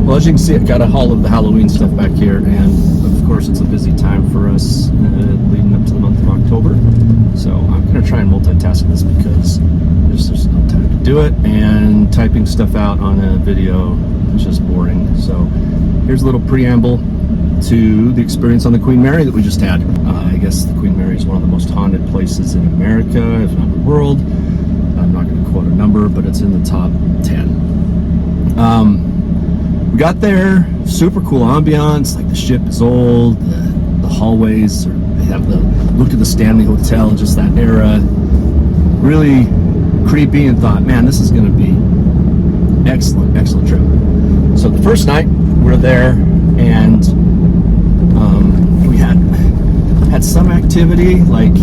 Well, as you can see, I've got all of the Halloween stuff back here, and of course it's a busy time for us leading up to the month of October. So I'm going to try and multitask this because there's no time to do it, and typing stuff out on a video is just boring. So here's a little preamble to the experience on the Queen Mary that we just had. I guess the Queen Mary is one of the most haunted places in America, if not the world. I'm not going to quote a number, but it's in the top 10. We got there, super cool ambiance, like the ship is old, the hallways, they have the look of the Stanley Hotel, just that era. Really creepy, and thought, man, this is going to be excellent trip. So the first night, we're there, and we had some activity, like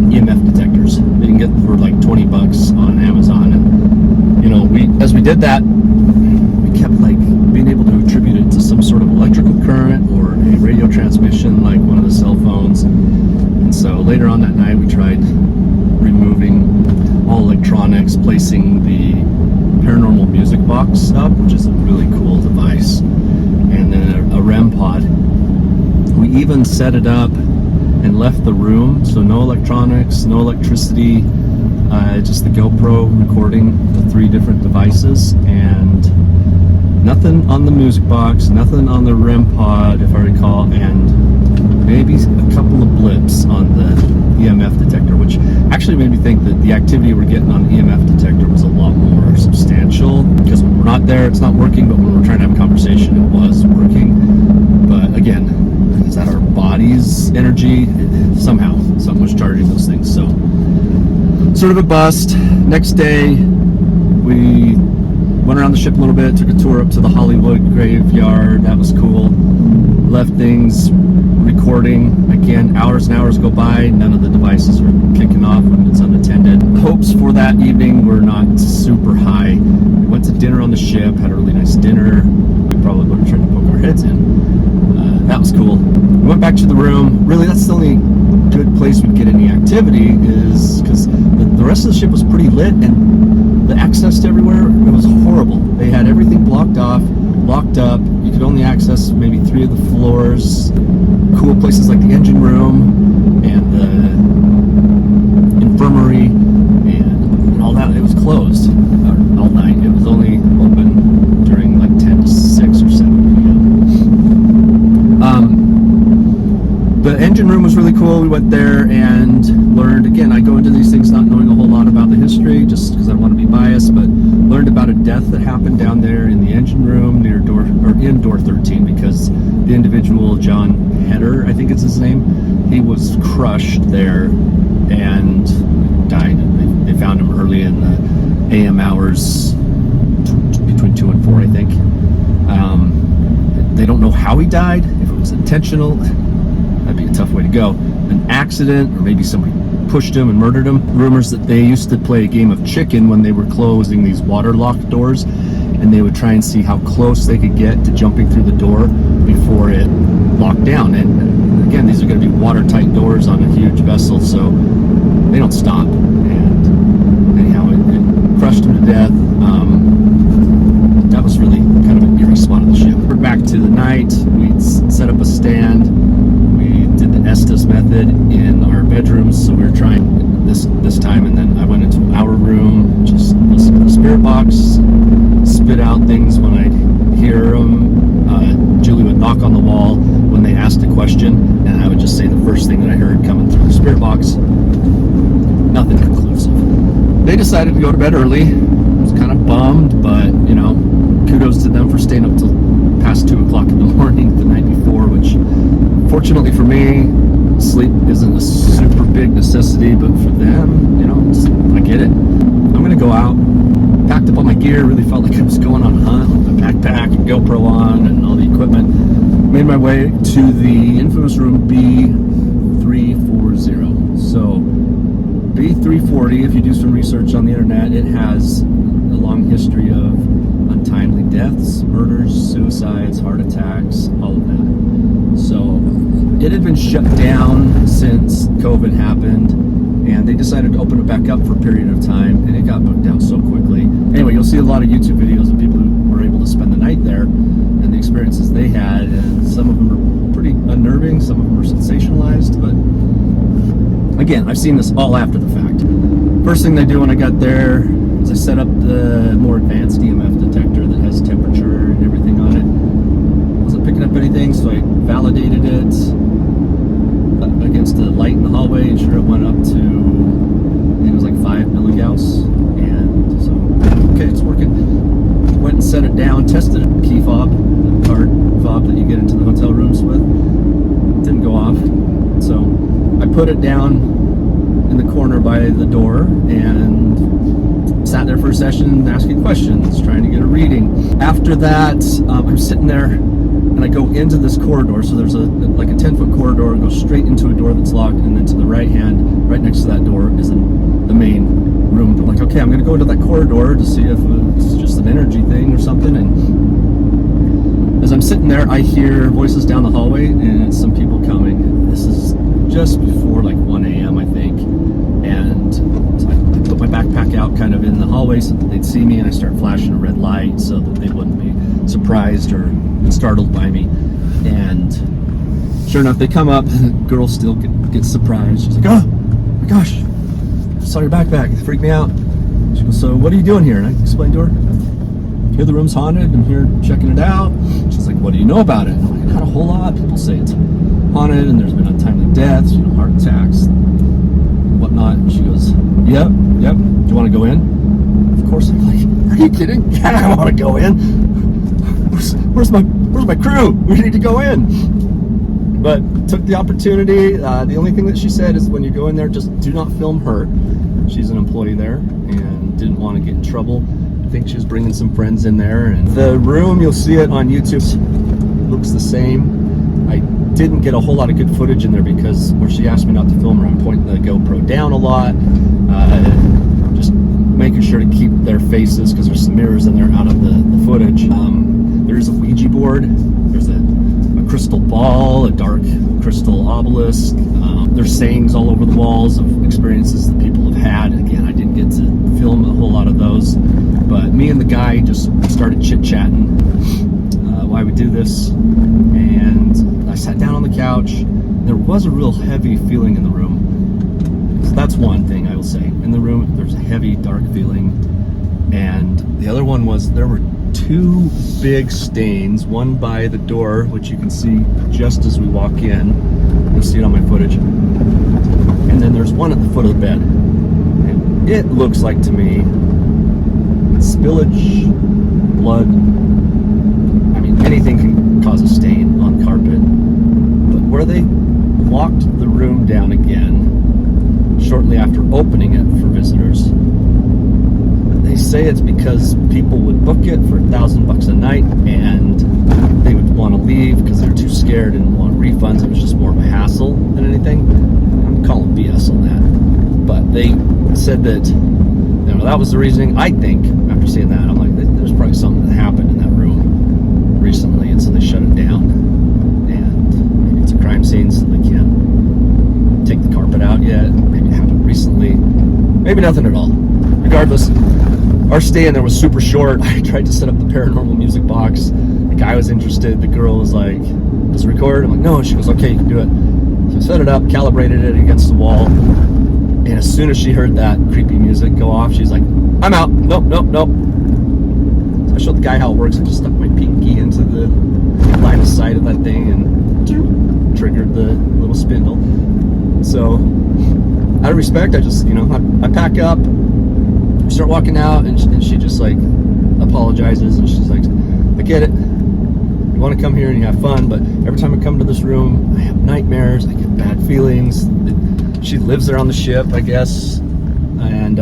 EMF detectors. They can get for like $20 on Amazon, and as we did that, we kept like being able to attribute it to some sort of electrical current or a radio transmission, like one of the cell phones. And so later on that night, we tried removing all electronics, placing the Paranormal music box up, which is a really cool device, and then a REM pod. We even set it up and left the room, so no electronics, no electricity, just the GoPro recording the 3 different devices, and nothing on the music box, nothing on the REM pod, if I recall, and maybe a couple of blips on the EMF detector, which actually made me think that the activity we're getting on the EMF detector was a lot more substantial, because when we're not there, it's not working, but when we're trying to have a conversation, it was working. But again, is that our body's energy? Somehow, something was charging those things. So, sort of a bust. Next day, we went around the ship a little bit, took a tour up to the Hollywood graveyard. That was cool. Left things recording. Again, hours and hours go by. None of the devices are kicking off when it's unattended. Hopes for that evening were not super high. We went to dinner on the ship, had a really nice dinner. We probably would have tried to poke our heads in. That was cool. We went back to the room. Really, that's the only good place we'd get any activity, is because the rest of the ship was pretty lit, and the access to everywhere, it was horrible. They had everything blocked off, locked up. You could only access maybe 3 of the floors. Cool places like the engine room and the infirmary and all that. It was closed all night. It was only open during like 10 to 6 or 7 p.m. The engine room was really cool. We went there and learned, again, I go into these things not knowing a whole lot about the history, just because I want to be biased, but learned about a death that happened down there in the engine room near in door 13, because the individual, John Heder, I think it's his name, he was crushed there and died. They found him early in the AM hours, between 2 and 4, I think. They don't know how he died, if it was intentional. That'd be a tough way to go. An accident, or maybe somebody pushed him and murdered him. Rumors that they used to play a game of chicken when they were closing these water-locked doors, and they would try and see how close they could get to jumping through the door before it locked down. And again, these are going to be watertight doors on a huge vessel, so they don't stop. And anyhow, it crushed him to death. That was really kind of an eerie spot of the ship. We're back to the night. We set up a stand. We did the Estes method in our bedrooms, so we were trying this time, and then I went into our room, just listened to the spirit box, spit out things when I'd hear them. Julie would knock on the wall when they asked a question, and I would just say the first thing that I heard coming through the spirit box. Nothing conclusive. They decided to go to bed early. I was kind of bummed, but kudos to them for staying up till past 2 o'clock in the morning the night before, which fortunately for me, sleep isn't a super big necessity, but for them, I get it. I'm going to go out. Packed up all my gear, really felt like I was going on a hunt with my backpack and GoPro on and all the equipment. Made my way to the infamous room B340. So B340, if you do some research on the internet, it has a long history of untimely deaths, murders, suicides, heart attacks, all of that. So it had been shut down since COVID happened, and they decided to open it back up for a period of time, and it got booked out so quickly. Anyway, you'll see a lot of YouTube videos of people who were able able to spend the night there and the experiences they had. And some of them are pretty unnerving, some of them are sensationalized, but again, I've seen this all after the fact. First thing they do when I got there is I set up the more advanced EMF detector that has temperature and everything on it. Wasn't picking up anything, so I validated it against the light in the hallway, and sure, it went up to, I think it was like 5 milligauss, and so, okay, it's working. Went and set it down, tested a key fob, the card fob that you get into the hotel rooms with. Didn't go off, so I put it down in the corner by the door and sat there for a session asking questions, trying to get a reading. After that, I'm sitting there and I go into this corridor. So there's like a 10-foot corridor, goes straight into a door that's locked, and then to the right hand, right next to that door, is the main room. I'm like, okay, I'm gonna go into that corridor to see if it's just an energy thing or something. And as I'm sitting there, I hear voices down the hallway, and it's some people coming. This is just before like 1 a.m. I think, and so I put my backpack out kind of in the hallway so that they'd see me, and I start flashing a red light so that they wouldn't be surprised or startled by me. And sure enough, they come up, and the girl still gets surprised. She's like, oh my gosh, I saw your backpack, it freaked me out. She goes, so what are you doing here? And I explained to her, here the room's haunted, I'm here checking it out. She's like, what do you know about it? And I'm like, not a whole lot. People say it's haunted and there's been untimely deaths, heart attacks, whatnot. And she goes, yep, do you want to go in? Of course. I'm like, are you kidding? Yeah, I want to go in. Where's my crew? We need to go in. But took the opportunity. The only thing that she said is when you go in there, just do not film her. She's an employee there and didn't want to get in trouble. I think she was bringing some friends in there. And the room, you'll see it on YouTube, looks the same. I didn't get a whole lot of good footage in there because where she asked me not to film her, I'm pointing the GoPro down a lot, just making sure to keep their faces, because there's some mirrors in there out of the footage. There's a Ouija board, there's a crystal ball, a dark crystal obelisk. There's sayings all over the walls of experiences that people have had. Again, I didn't get to film a whole lot of those, but me and the guy just started chit-chatting why we do this, and I sat down on the couch. There was a real heavy feeling in the room. So that's one thing I will say. In the room, there's a heavy, dark feeling. And the other one was there were 2 big stains, one by the door, which you can see just as we walk in. You'll see it on my footage. And then there's one at the foot of the bed. And it looks like to me spillage, blood. I mean, anything can cause a stain on carpet. But where they locked the room down again shortly after opening it for visitors, they say it's because people would book it for $1,000 a night and they would want to leave because they're too scared and want refunds. It was just more of a hassle than anything. I'm calling BS on that. But they said that, you know, that was the reasoning. I think, after seeing that, I'm like, there's probably something that happened in that room recently, and so they shut it down. And maybe it's a crime scene, so they can't take the carpet out yet. Maybe it happened recently. Maybe nothing at all. Regardless, our stay in there was super short. I tried to set up the paranormal music box. The guy was interested. The girl was like, does it record? I'm like, no. She goes, okay, you can do it. So I set it up, calibrated it against the wall. And as soon as she heard that creepy music go off, she's like, I'm out. Nope. So I showed the guy how it works. I just stuck my pinky into the line of sight of that thing and triggered the little spindle. So out of respect, I just, I pack up, start walking out, and she just like apologizes, and she's like, I get it, you want to come here and you have fun, but every time I come to this room, I have nightmares, I get bad feelings. She lives there on the ship, I guess, and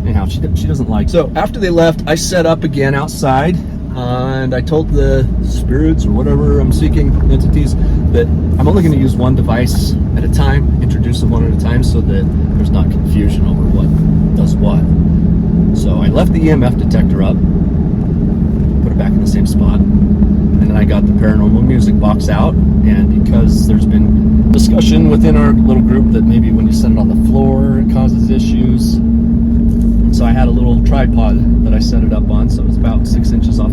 anyhow, she doesn't like. So after they left, I set up again outside, and I told the spirits or whatever I'm seeking, entities, that I'm only going to use one device at a time, introduce them one at a time, so that there's not confusion over what does what. So I left the EMF detector up, put it back in the same spot, and then I got the paranormal music box out. And because there's been discussion within our little group that maybe when you set it on the floor it causes issues, so I had a little tripod that I set it up on, so it was about 6 inches off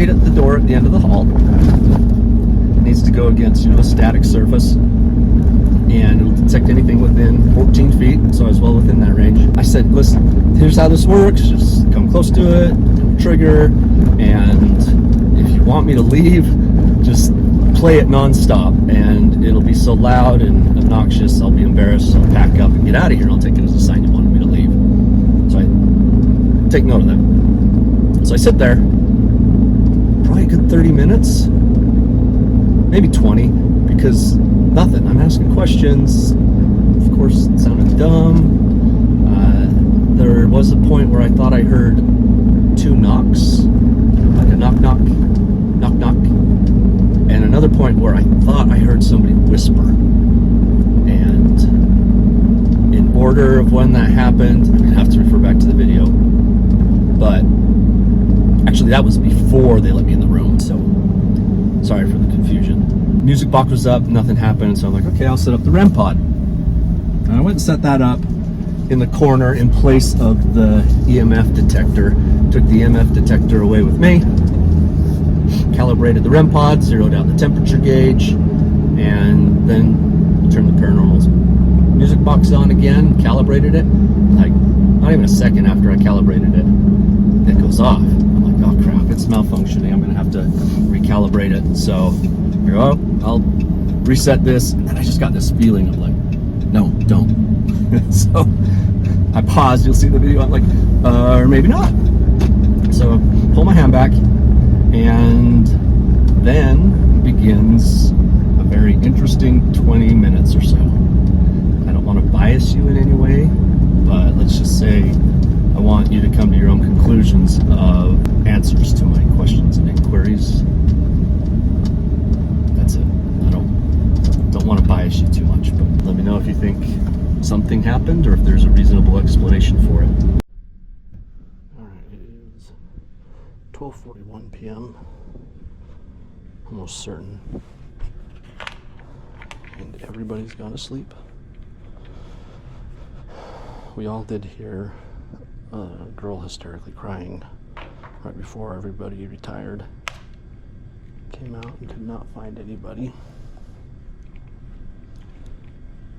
right at the door at the end of the hall. It needs to go against, a static surface, and it'll detect anything within 14 feet, so I was well within that range. I said, listen, here's how this works. Just come close to it, it'll trigger, and if you want me to leave, just play it nonstop, and it'll be so loud and obnoxious, I'll be embarrassed, so I'll pack up and get out of here, and I'll take it as a sign you wanted me to leave. So I take note of that. So I sit there, probably a good 30 minutes, maybe 20, because nothing. I'm asking questions. Of course, it sounded dumb. There was a point where I thought I heard 2 knocks, like a knock, knock, knock, knock, and another point where I thought I heard somebody whisper. And in order of when that happened, I'm gonna have to refer back to the video, but actually that was before they let me in the room, so sorry for the confusion. Music box was up, nothing happened, so I'm like, okay, I'll set up the REM pod. And I went and set that up in the corner in place of the EMF detector. Took the EMF detector away with me, calibrated the REM pod, zeroed out the temperature gauge, and then turned the Paranormal's music box on again, calibrated it. Like, not even a second after I calibrated it, it goes off. I'm like, oh crap, it's malfunctioning. I'm gonna have to recalibrate it. So I go, oh, I'll reset this, and then I just got this feeling of like, no, don't. So I paused. You'll see the video. I'm like, or maybe not. So pull my hand back, and then begins a very interesting 20 minutes or so. I don't want to bias you in any way, but let's just say I want you to come to your own conclusions of answers to my questions and inquiries. That's it. I don't want to bias you too much, but let me know if you think something happened or if there's a reasonable explanation for it. Alright, it is 12:41 p.m. Almost certain. And everybody's gone to sleep. We all did hear a girl hysterically crying right before everybody retired. Came out and could not find anybody.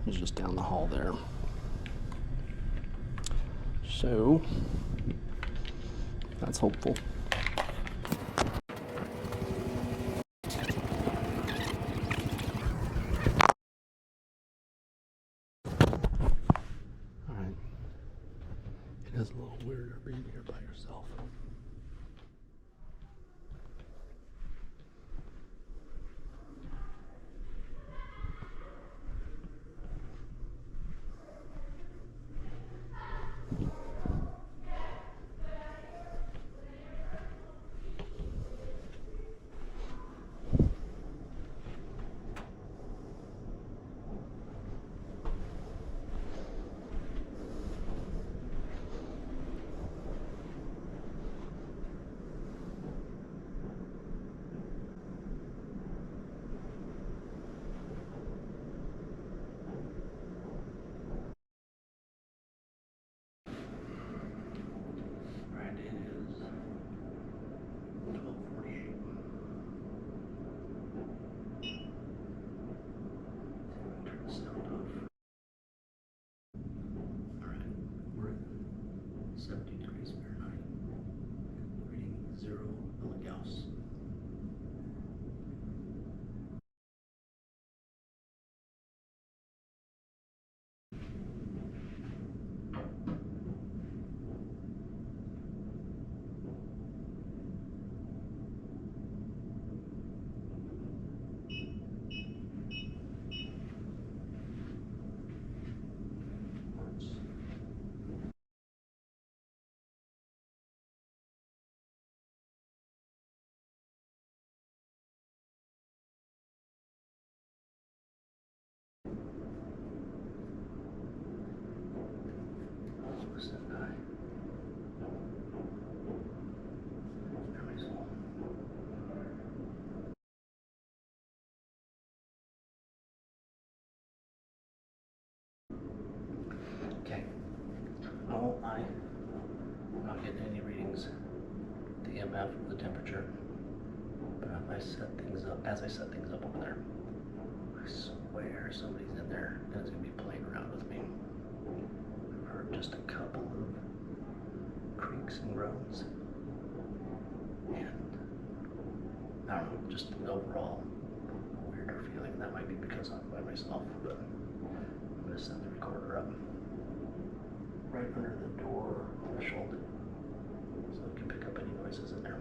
It was just down the hall there. So, that's hopeful. Alright. It is a little weirder being here by yourself. Okay. No, I'm not getting any readings. The EMF, the temperature, as I set things up over there. I swear somebody's in there and is going to be playing around with me. I've heard just a couple of creaks and groans. And I don't know, just an overall weirder feeling. That might be because I'm by myself, but I'm going to set the recorder up right under the door threshold so it can pick up any noises in there.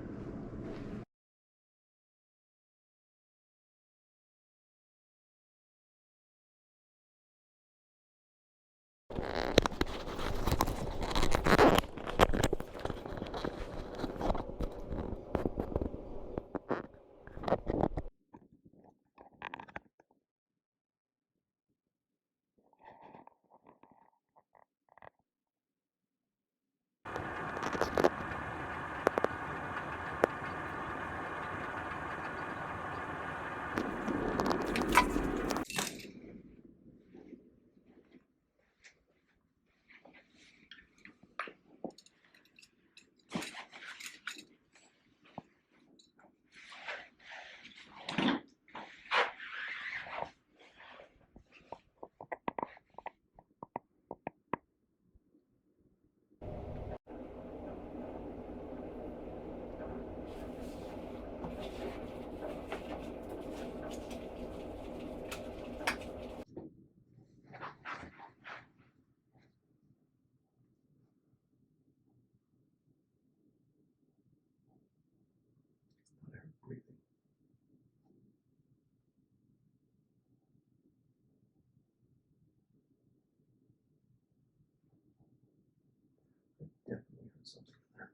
Definitely heard something in there.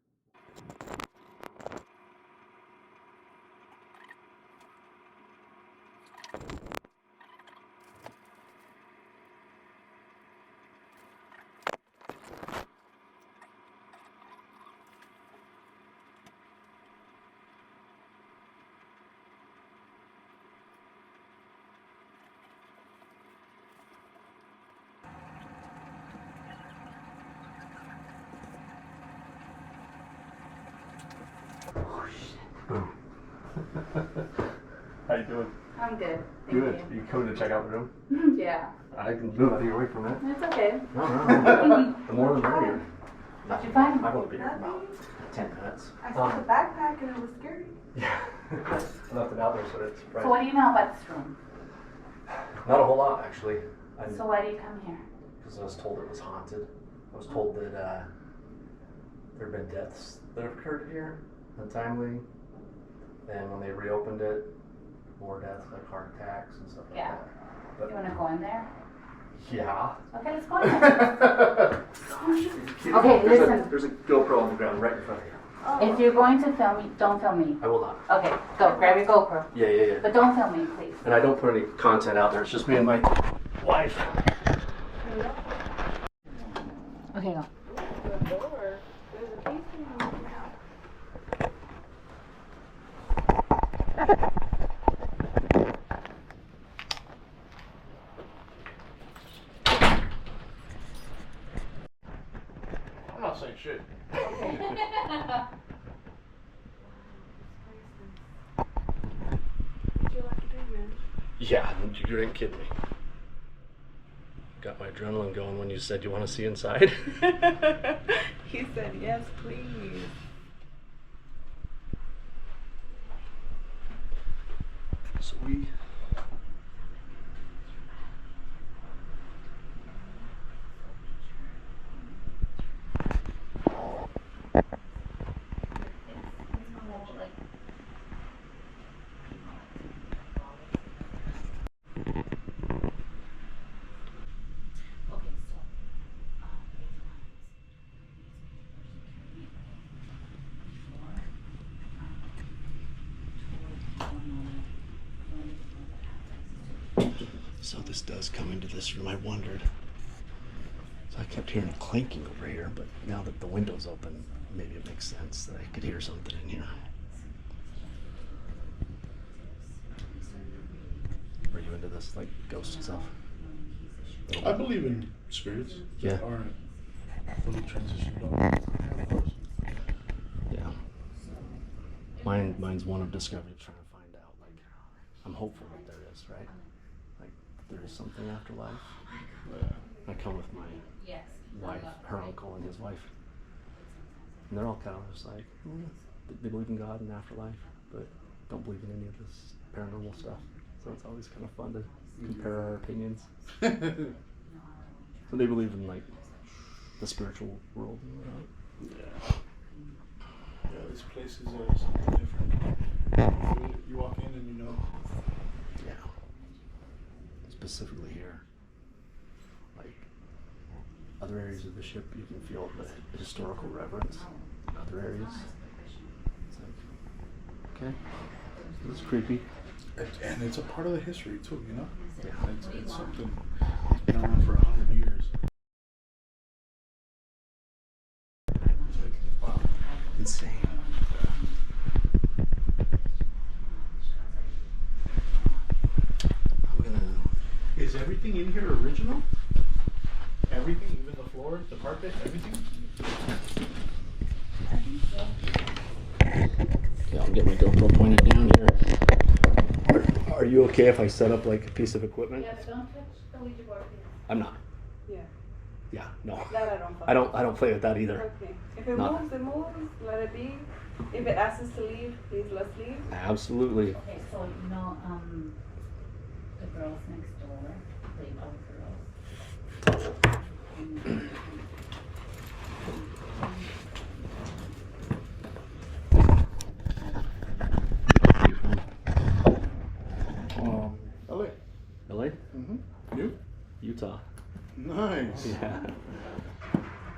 Boom. How you doing? I'm good. Good. You coming to check out the room? Yeah. I can move out of your way for a minute. It's okay. No. The more the merrier. Did you find I've only been here for about 10 minutes. I saw the backpack and it was scary. Yeah. I left it out there so it's So what do you know about this room? Not a whole lot, actually. So why do you come here? Because I was told it was haunted. I was told that there have been deaths that have occurred here, untimely. And when they reopened it, more deaths, like heart attacks and stuff like that. But, You want to go in there? yeah. Okay, let's go in there. Okay, listen. There's a GoPro on the ground right in front of you. Oh. If you're going to film me, don't film me. I will not. Okay, go. Grab your GoPro. Yeah. But don't film me, please. And I don't put any content out there. It's just me and my wife. Okay, go. The door. There's a piece in here. I'm not saying shit. Would you like to do this? Yeah, you didn't kid me. Got my adrenaline going when you said you want to see inside. He said, yes, please. So we... So this does come into this room. I wondered. So I kept hearing clanking over here, but now that the window's open, maybe it makes sense that I could hear something in here. Are you into this, like, ghost stuff? I believe in spirits Yeah. that aren't fully transitioned on. Yeah. Mine's one of discovery, trying to find I'm hopeful that there is, right? Like there is something after life. Yeah. I come with my wife, her uncle, and his wife, and they're all kind of just like they believe in God and afterlife, but don't believe in any of this paranormal stuff. So it's always kind of fun to compare our opinions. So they believe in like the spiritual world and whatnot. Yeah. Yeah, this place is something different. You walk in and you know. Yeah. Specifically here. Like other areas of the ship, you can feel the historical reverence. In other areas, it's like, okay, this is creepy. And it's a part of the history too, you know? Yeah. It's something that's been around for 100 years. It's like, wow. Insane. I'm gonna. Is everything in here original? Everything, even the floor, the carpet, everything? Okay, I'll get my GoPro pointed down here. Are you okay if I set up like a piece of equipment? Yeah, but don't touch the Ouija board. I'm not. Yeah. Yeah, no. That I don't. I don't play with that either. Okay. If it Not- moves, it moves. Let it be. If it asks us to leave, please let's leave. Absolutely. Okay, so you know, the girls next door, they both girls. LA. LA? Mm-hmm. You? Utah. Nice. Yeah.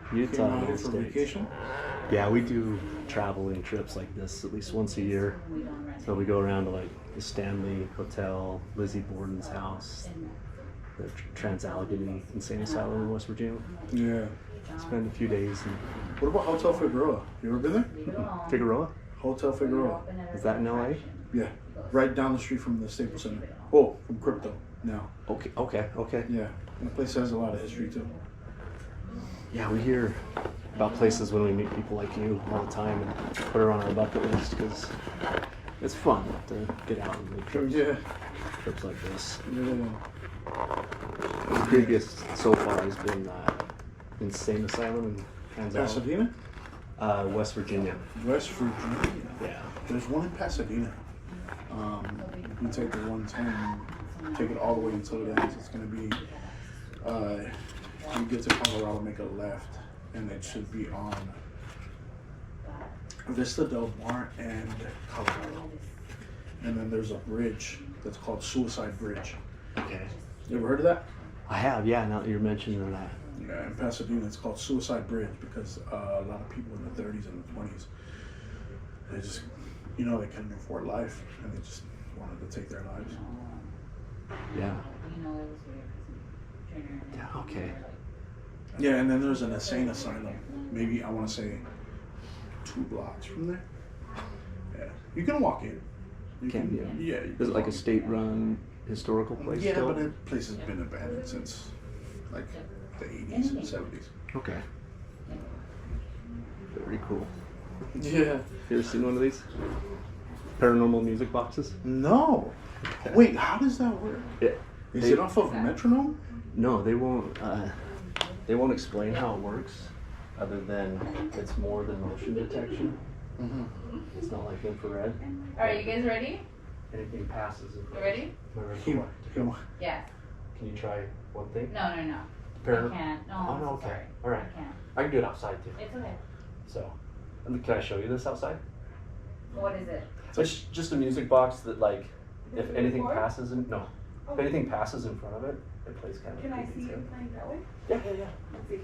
Came Utah, out here United for States. vacation? Yeah, we do traveling trips like this at least once a year. So we go around to like the Stanley Hotel, Lizzie Borden's house, the Trans-Allegheny Insane Asylum in West Virginia. Yeah. Spend a few days in What about Hotel Figueroa? You ever been there? Figueroa. Hotel Figueroa. Is that in LA? Yeah. Right down the street from the Staples Center. Oh, from Crypto now. Okay. Yeah. The place has a lot of history too. Yeah, we hear about places when we meet people like you all the time and put her on our bucket list because it's fun to get out and make trips, Yeah. trips like this. Yeah. The creepiest so far has been Insane Asylum in Pasadena? West Virginia. West Virginia. Yeah. There's one in Pasadena. You take the 110, take it all the way until it ends. It's going to be, you get to Colorado, make a left, and it should be on Vista Del Mar and Colorado. And then there's a bridge that's called Suicide Bridge. Okay. You ever heard of that? I have, yeah, now that you're mentioning that. Yeah, in Pasadena, it's called Suicide Bridge because a lot of people in the 30s and the 20s, they just, they couldn't afford life, and they just wanted to take their lives. Yeah. You know, it was weird because Yeah, okay. Yeah, and then there's an insane asylum. Maybe, I want to say, 2 blocks from there. Yeah, you can walk in. You Can you? Yeah. You Is can it like a walk in. state-run historical place Yeah, still? but the place has been abandoned since, like, the 80s and 70s. Okay. Very cool. Yeah. You ever seen one of these? Paranormal music boxes? No. Wait, how does that work? Yeah. Is They- it off of metronome? No, they won't. They won't explain how it works, other than it's more than motion detection. Mm-hmm. It's not like infrared. Alright, you guys ready? Anything passes. You ready? Come on. Yes. Can you try one thing? No. I Paran- can't. No, Oh, I'm no, so okay. sorry. All right. I can't. I can do it outside too. It's okay. So, can I show you this outside? What is it? It's just a music box that, like, if Is it anything record? passes in if Okay. anything passes in front of it, it plays kind of. Can I creepy see too. you playing that way? Yeah. Let's see.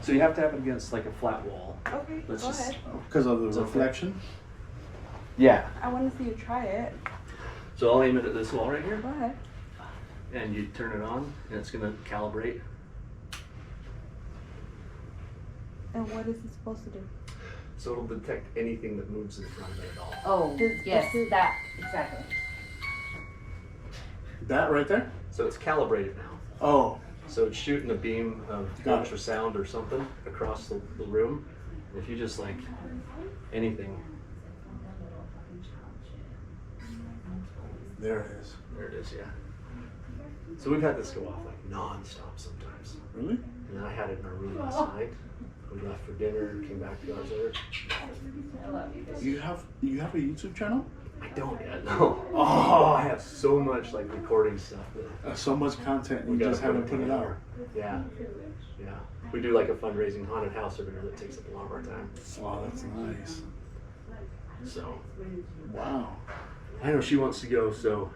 So you have to have it against like a flat wall. Okay, Let's go just- ahead. Because of the It's okay. reflection? Yeah. I want to see you try it. So I'll aim it at this wall right here, Go ahead. and you turn it on, and it's gonna calibrate. And what is it supposed to do? So it'll detect anything that moves in front of it at all. Oh, yes, that, exactly. That right there? So it's calibrated now. Oh. So it's shooting a beam of Got it. ultrasound or something across the room. If you just like anything, There it is. There it is, yeah. So we've had this go off like non-stop sometimes. Really? And I had it in our room last night. We left for dinner, came back 2 hours later. You have a YouTube channel? I don't yet, no. Oh, I have so much like recording stuff. So much content, you gotta just haven't put it out. together. Yeah, yeah. We do like a fundraising haunted house every year that takes up a lot of our time. Wow, that's nice. So, Wow. I know she wants to go, so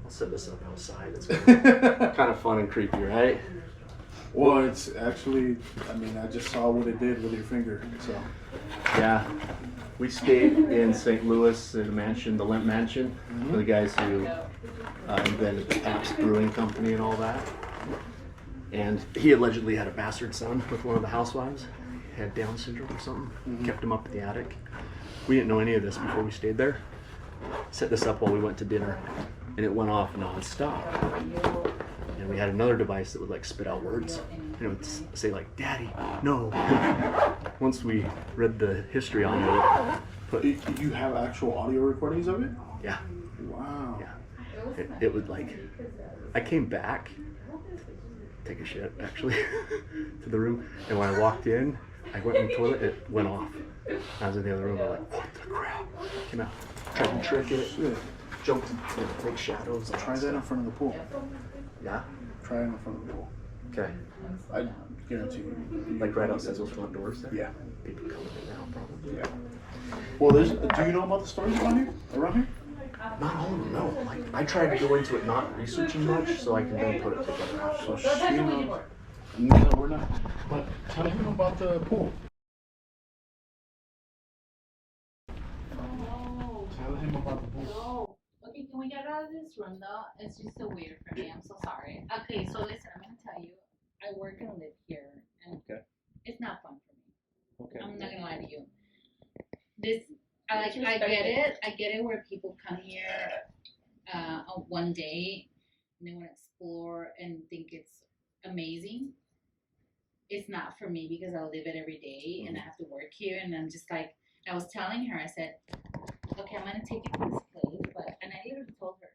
I'll set this up outside. It's kind of fun and creepy, right? Well, it's actually, I mean, I just saw what it did with your finger, so. Yeah. We stayed in St. Louis at a mansion, the Lemp Mansion, for the guys who invented the Pabst Brewing Company and all that. And he allegedly had a bastard son with one of the housewives. He had Down syndrome or something. Kept him up in the attic. We didn't know any of this before we stayed there. Set this up while we went to dinner, and it went off non-stop. And we had another device that would like spit out words, and it would say like, "Daddy, no." Once we read the history on it, but You have actual audio recordings of it? yeah, Wow. yeah, it would like. I came back, take a shit actually, to the room, and when I walked in, I went in the toilet. It went off. I was in the other room. I was like, "What the crap?" Came out, tried to trick it, Shit. jumped in big shadows. Try that in front of the pool. Yeah. Try it in front of the pool. Okay. I guarantee you. Like right outside those front doors there? Yeah. People coming in now, probably. Yeah. Well, do you know about the stories around here? Not all of them, no. Like, I tried to go into it not researching much so I can then put it together. So she knows. No, we're not. But tell him about the pool. Tell him about the pool. Okay, can we get out of this room though? It's just so weird for me. I'm so sorry. Okay, so listen, I'm gonna tell you, I work and live here, and it's not fun for me. Okay. I'm not gonna lie to you. I get it where people come here on one day and they want to explore and think it's amazing. It's not for me because I live it every day and I have to work here, and I'm just like, I was telling her, I said, okay, I'm gonna take you to this place, and I literally told her,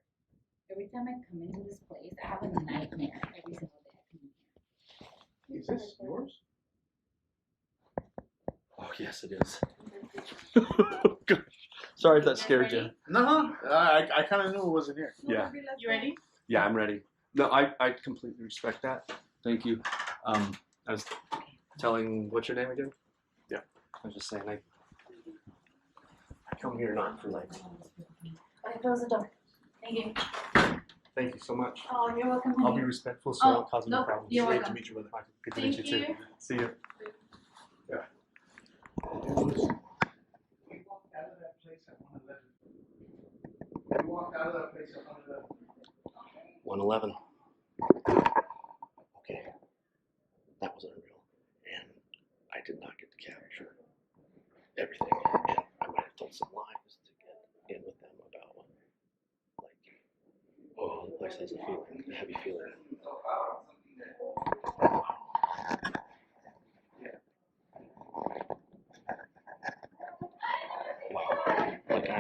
every time I come into this place, I have a nightmare every single day I come in here. Is this yours? Oh, yes, it is. Sorry if that scared you. No, I kind of knew it wasn't here. Yeah. You ready? Yeah, I'm ready. No, I completely respect that. Thank you. I was telling, what's your name again? Yeah. I was just saying, I come here not for like. Okay, close the door. Thank you. Thank you so much. Oh, you're welcome. I'll honey. be respectful so I don't cause any no, problems. you're Great welcome. to meet you, brother. Good to meet Thank you too. you. See you. We walked out of that place at 111. We walked out of that place at 111. 111. Okay. That was unreal. And I did not get to capture everything. And I might have told some lies to get in with them about, like, oh, the place has a feeling, a heavy feeling. Wow. Like, I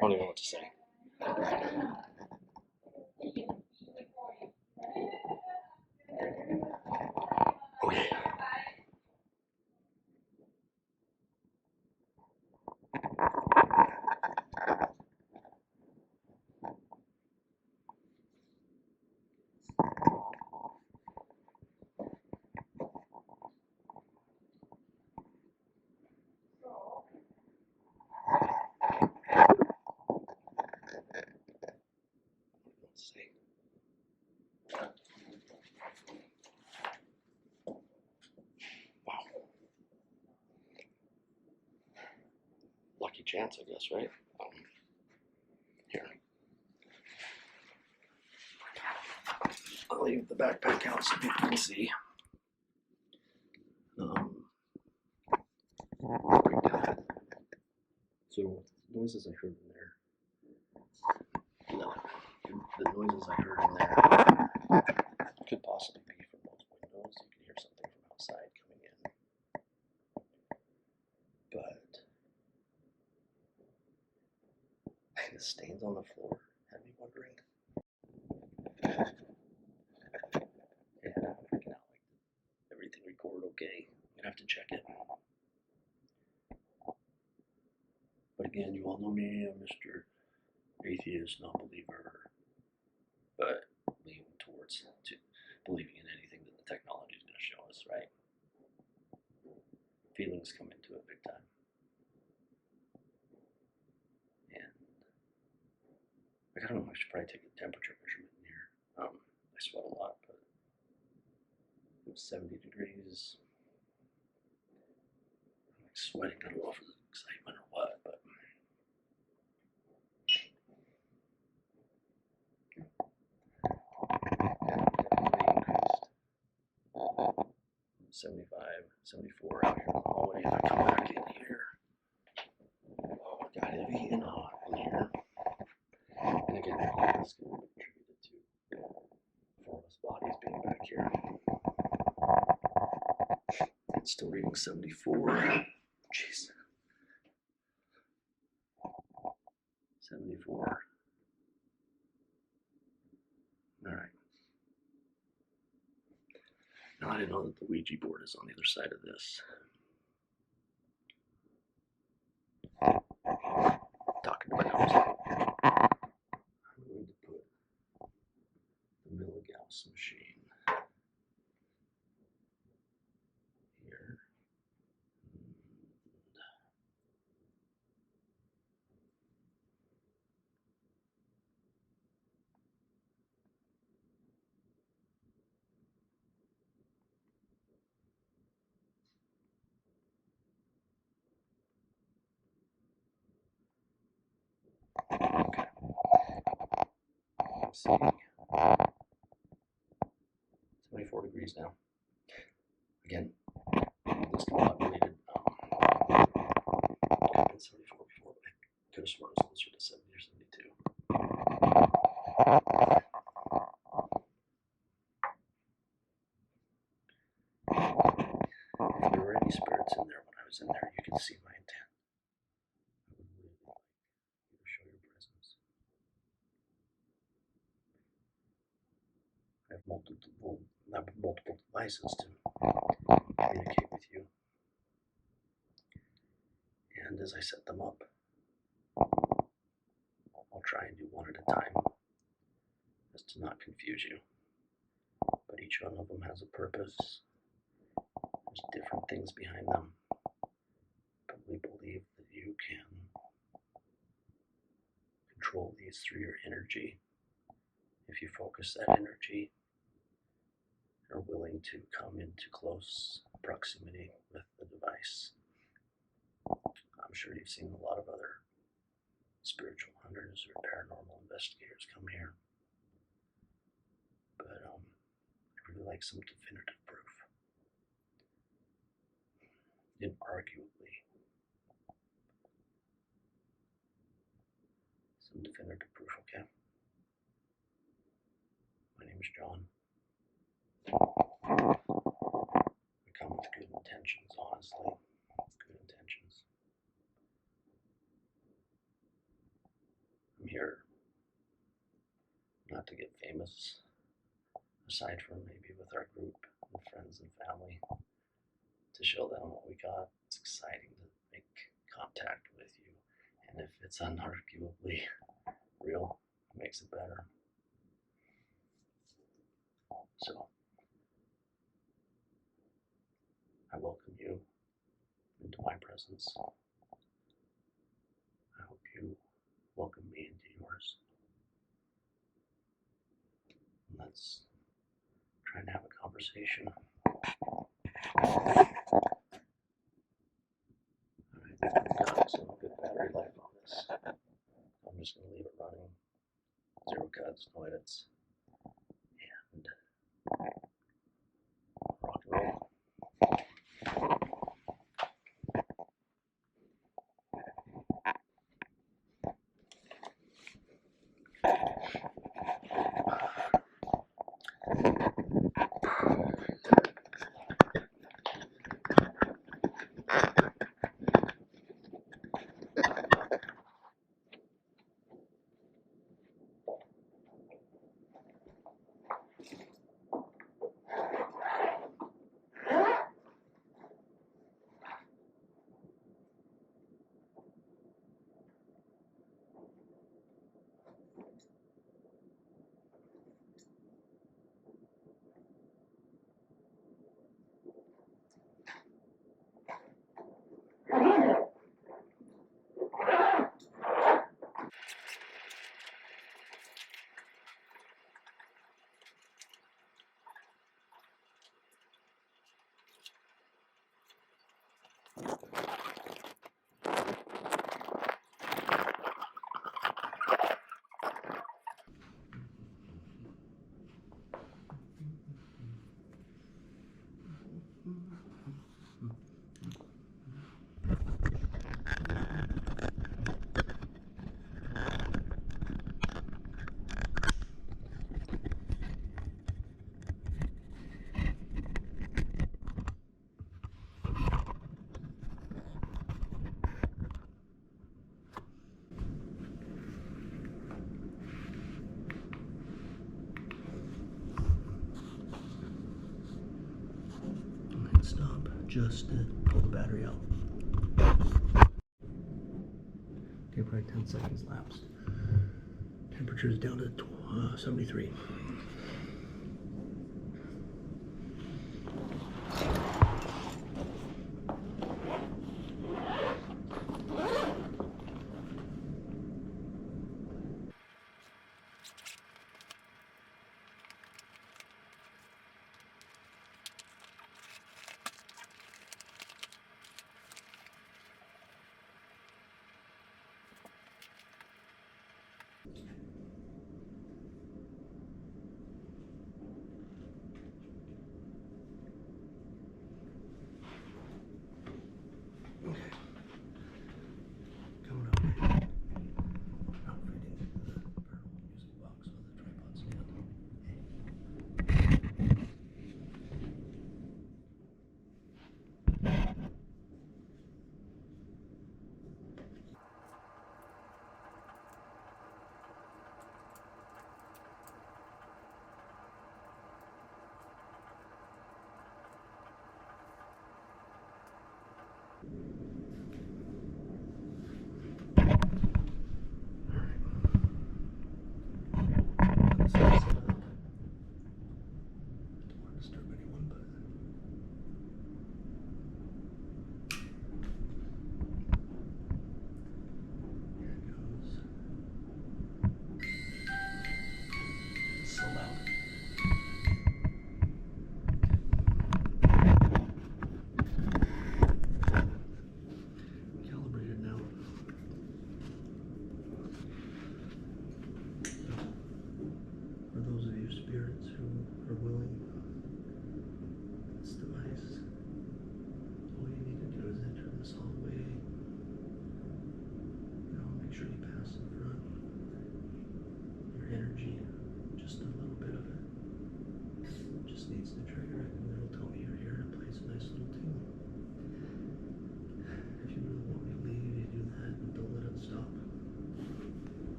don't even know what to say. Okay. Let's see. Wow. Lucky chance, I guess, right? Here. I'll leave the backpack out so people can see. So, noises I heard in there. No, the noises I heard in there could possibly be from those windows. You can hear something from outside coming in. But see the stains on the floor? Had me wondering. Yeah, I'm freaking out. Like, everything recorded okay. I'm gonna have to check it. But again, you all know me. I'm Mr. Atheist, non-believer, but leaning towards believing in anything that the technology is going to show us, right? Feelings come into it big time. And I don't know, I should probably take a temperature measurement in here. I sweat a lot, but it was 70 degrees. I'm like sweating, I don't know if it's excitement or what, but 75, 74 out here in the hallway, and I come back in here. Oh my god, heavy and hot in here. And again, this can be attributed to formless bodies being back here. It's still reading 74. Jeez. 74. Alright. Now I didn't know that the Ouija board is on the other side of this. Talking to my nose. I'm going to put the milligauss machine here. Okay. I'm seeing 74 degrees now. Again, this can be populated. I've been 74 before, but I could have sworn it was closer to 70 or 72. If there were any spirits in there when I was in there, you can see my intent. I would really like you to show your presence. I have multiple devices to communicate with you. And as I set them up, I'll try and do one at a time, as to not confuse you. But each one of them has a purpose. There's different things behind them. But we believe that you can control these through your energy. If you focus that energy, are willing to come into close proximity with the device. I'm sure you've seen a lot of other spiritual hunters or paranormal investigators come here. But I really like some definitive proof. Inarguably. Some definitive proof, okay? My name is John. We come with good intentions, honestly. Good intentions. I'm here not to get famous, aside from maybe with our group and friends and family, to show them what we got. It's exciting to make contact with you, and if it's unarguably real, it makes it better. So, I welcome you into my presence. I hope you welcome me into yours. Let's try and have a conversation. Alright, I've got some good battery life on this. I'm just going to leave it running. 0 cuts, no edits. And rock and roll. Stop just to pull the battery out. Okay, probably 10 seconds lapsed. Temperature is down to 73. Coming up. Outfitting the paranormal music box with a tripod stand.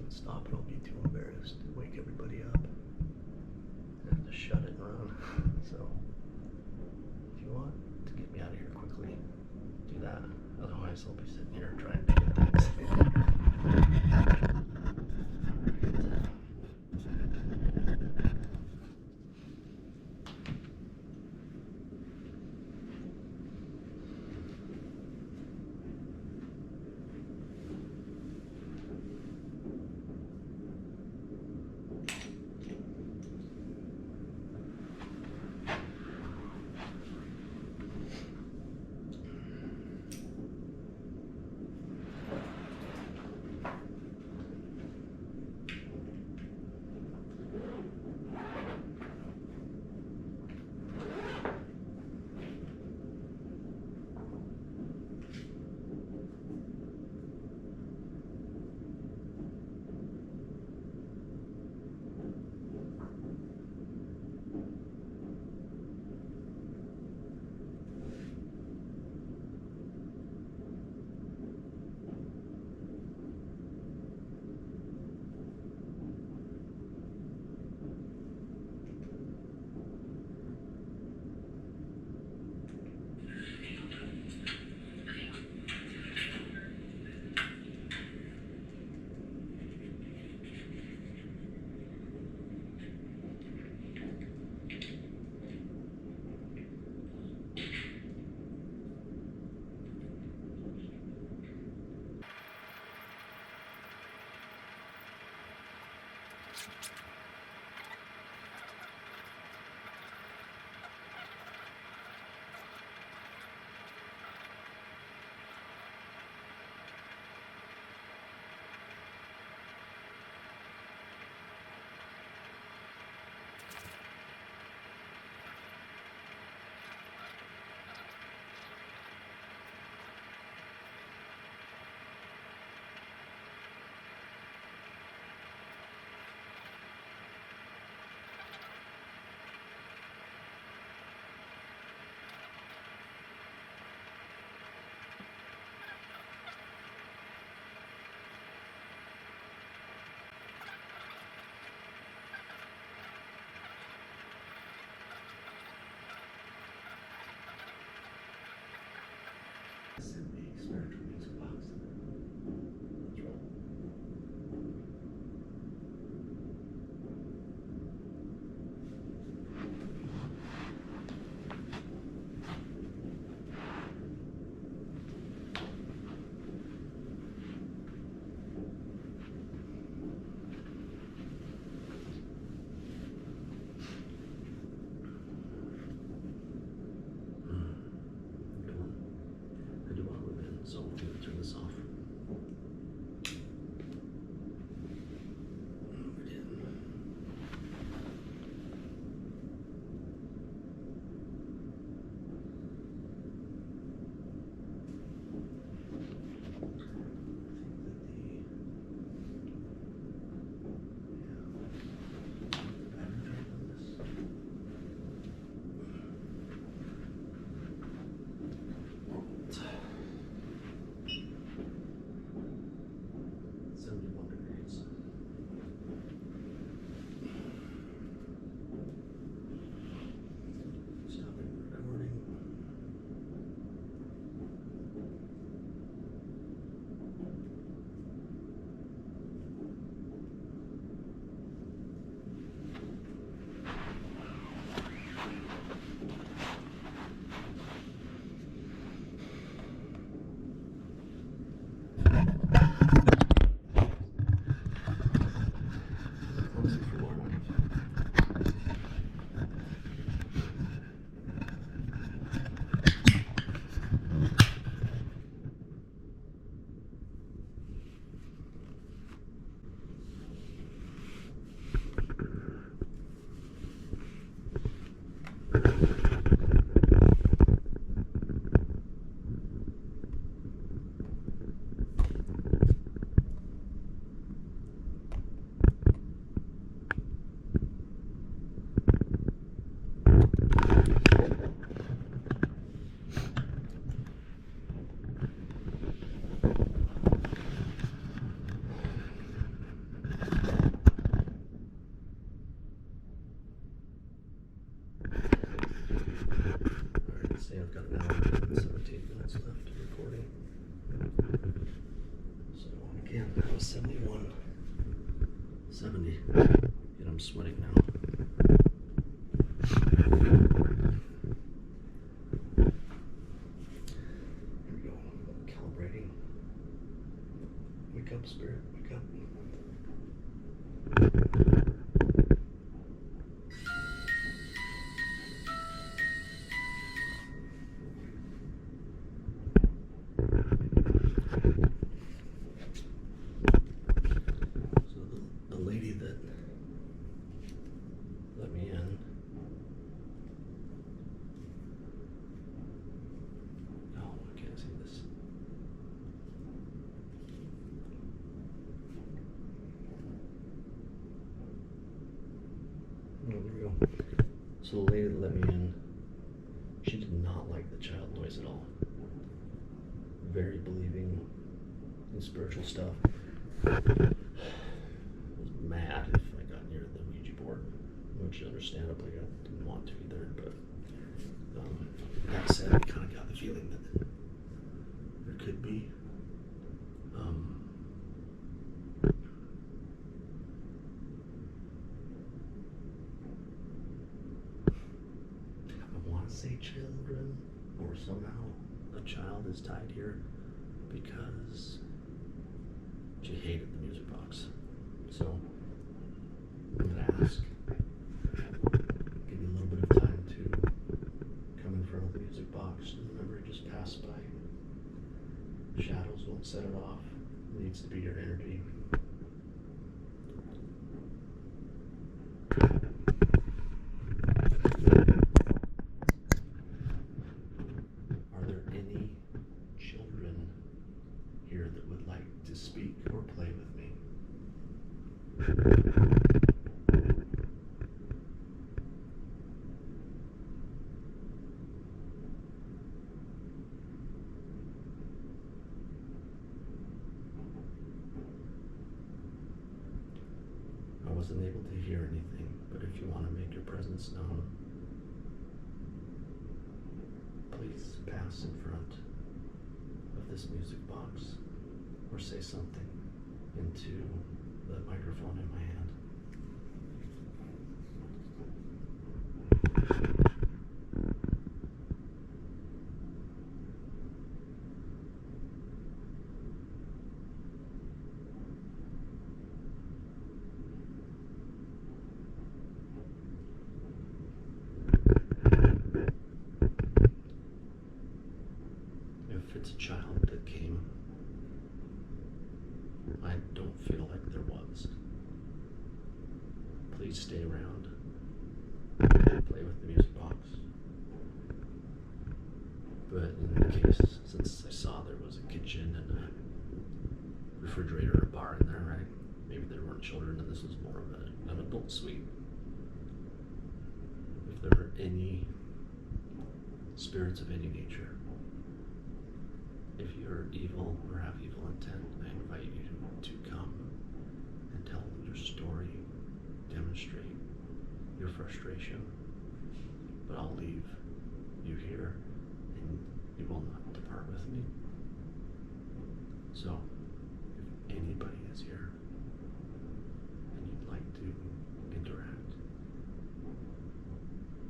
Stop, don't be too embarrassed. Wake everybody up. I have to shut it and run. So, if you want to get me out of here quickly, do that. Otherwise, I'll be sitting here trying to get things. Spiritual music box. That's right. I do want to move in, so I'm going to turn this off. I've got an hour and 17 minutes left of recording. So again, that was 71, 70, and I'm sweating now. Here we go, calibrating. Wake up, spirit, wake up. So the lady that let me in, she did not like the child noise at all. Very believing in spiritual stuff. Was mad if I got near the Ouija board, which understandably I didn't want to either, but that said, I kind of got the feeling that there could be. Say children, or somehow a child is tied here because she hated the music box. So ask, give you a little bit of time to come in front of the music box and remember just pass by. Shadows won't set it off. It needs to be your energy. Are there any children here that would like to speak or play with me? I wasn't able to hear anything, but if you want to make your presence known, please pass in front of this music box or say something into the microphone in my hand. If it's a child that came, I don't feel like there was. Please stay around. Play with the music box. But in the case, since I saw there was a kitchen and a refrigerator and a bar in there, right? Maybe there weren't children and this was more of an adult suite. If there are any spirits of any nature, if you're evil or have evil intent, I invite you to come and tell your story, demonstrate your frustration. But I'll leave you here and you will not depart with me. So, if anybody is here and you'd like to interact,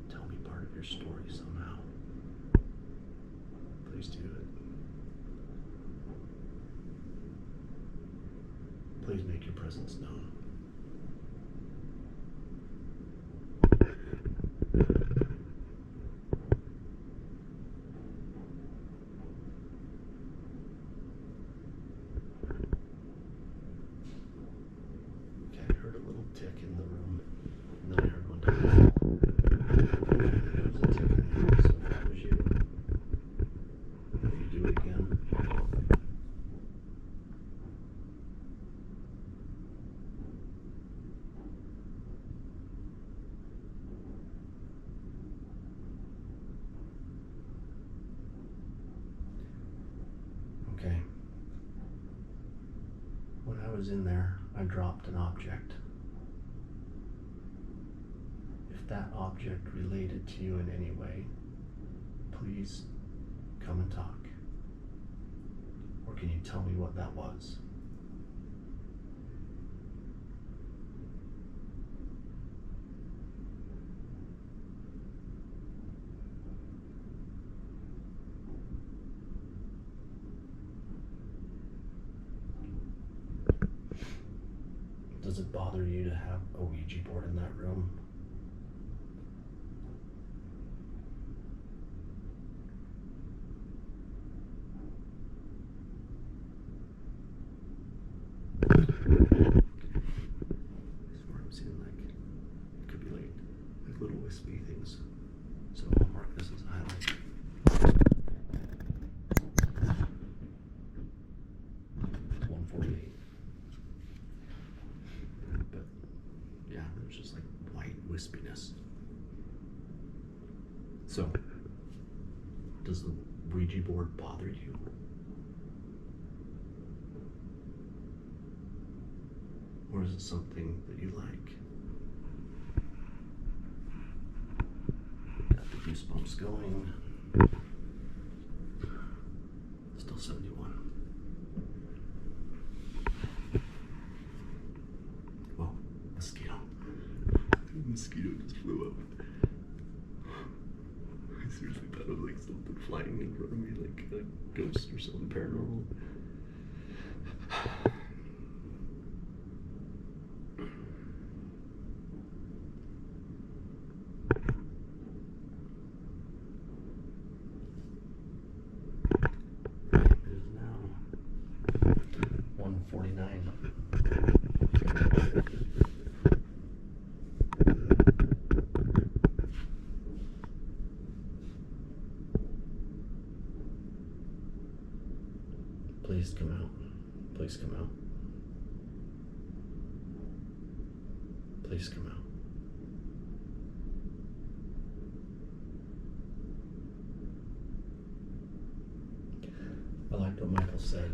tell me part of your story somehow, please do it. Please make your presence known. Okay, I heard a little tick in the room, and then I heard one down the hall. There was a tick in the room, so if that was you, will you do it again? Okay. When I was in there, I dropped an object. If that object related to you in any way, please come and talk. Or can you tell me what that was? Does it bother you to have a Ouija board in that room? I swear I'm seeing it could be like little wispy things. So I'll mark this as a highlight. 148. But yeah, there's just like white wispiness. So, does the Ouija board bother you? Or is it something that you like? Got the goosebumps going. Still 71. Whoa, mosquito. The mosquito just flew up. I seriously thought it was like something flying in front of me, like a ghost or something paranormal. 29. Please come out. Please come out. Please come out. I liked what Michael said.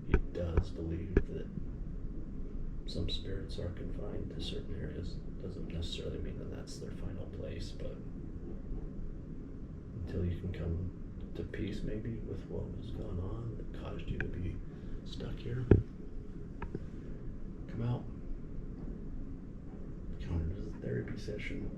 He does believe that some spirits are confined to certain areas. Doesn't necessarily mean that that's their final place, but until you can come to peace maybe with what was going on that caused you to be stuck here, come out. Count it as a therapy session.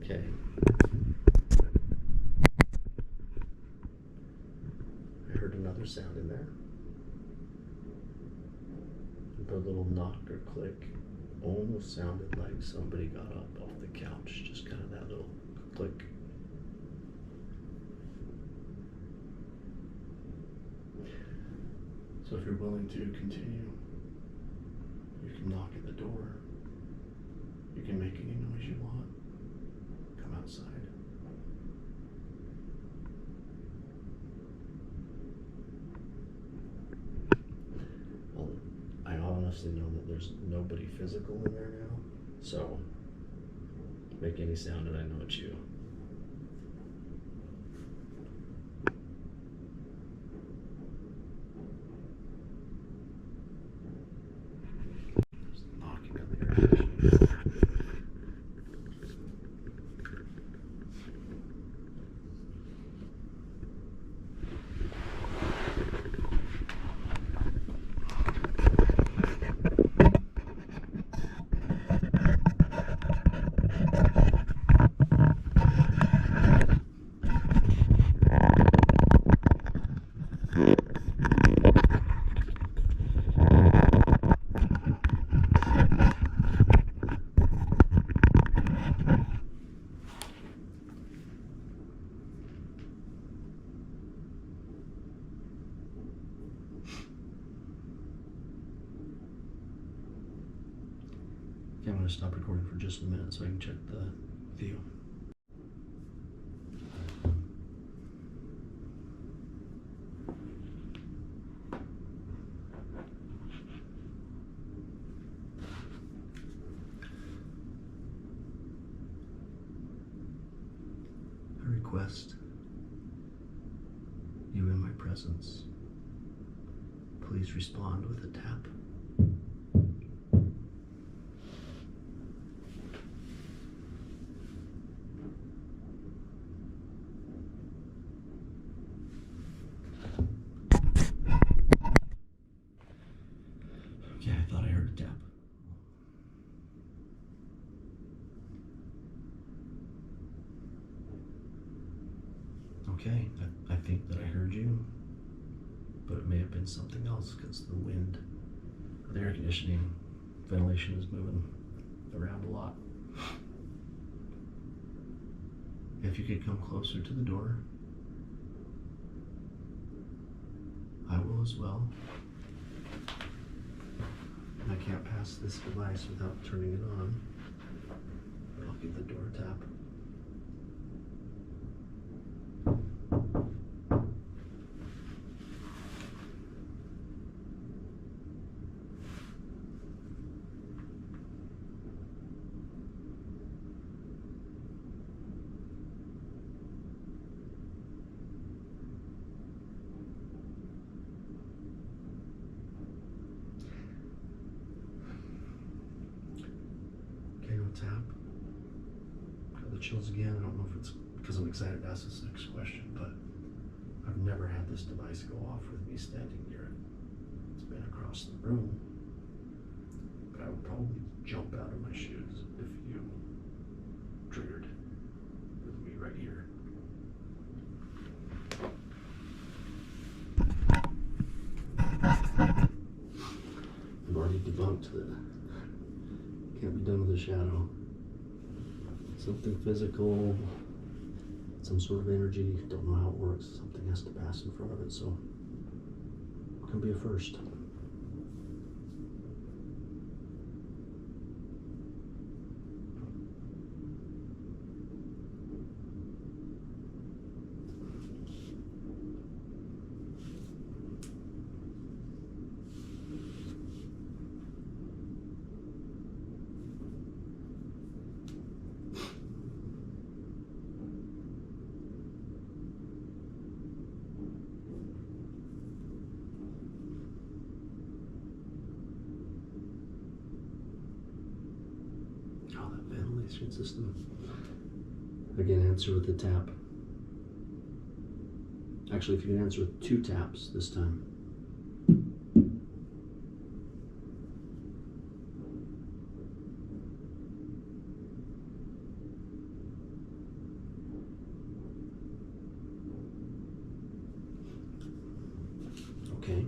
Okay. I heard another sound in there. The little knock or click almost sounded like somebody got up off the couch. Just kind of that little click. So if you're willing to continue, you can knock at the door. You can make any noise you want. Come outside. Well, I honestly know that there's nobody physical in there now, so make any sound and I know it's you. There's knocking on the air conditioning. Okay, I'm going to stop recording for just a minute so I can check the view. I request you in my presence. Please respond with a tap. Okay, I thought I heard a tap. Okay, I think that I heard you, but it may have been something else because the wind, the air conditioning, ventilation is moving around a lot. If you could come closer to the door, I will as well. I can't pass this device without turning it on, but I'll give the door a tap. Tap. Got the chills again. I don't know if it's because I'm excited to ask this next question, but I've never had this device go off with me standing near it. It's been across the room, but I would probably probably jump out of my shoes if you triggered with me right here. I've already debunked that can't be done with a shadow. Something physical, some sort of energy, don't know how it works, something has to pass in front of it, so it can be a first. Oh, that ventilation system. Again, answer with the tap. Actually, if you can answer with 2 taps this time. Okay.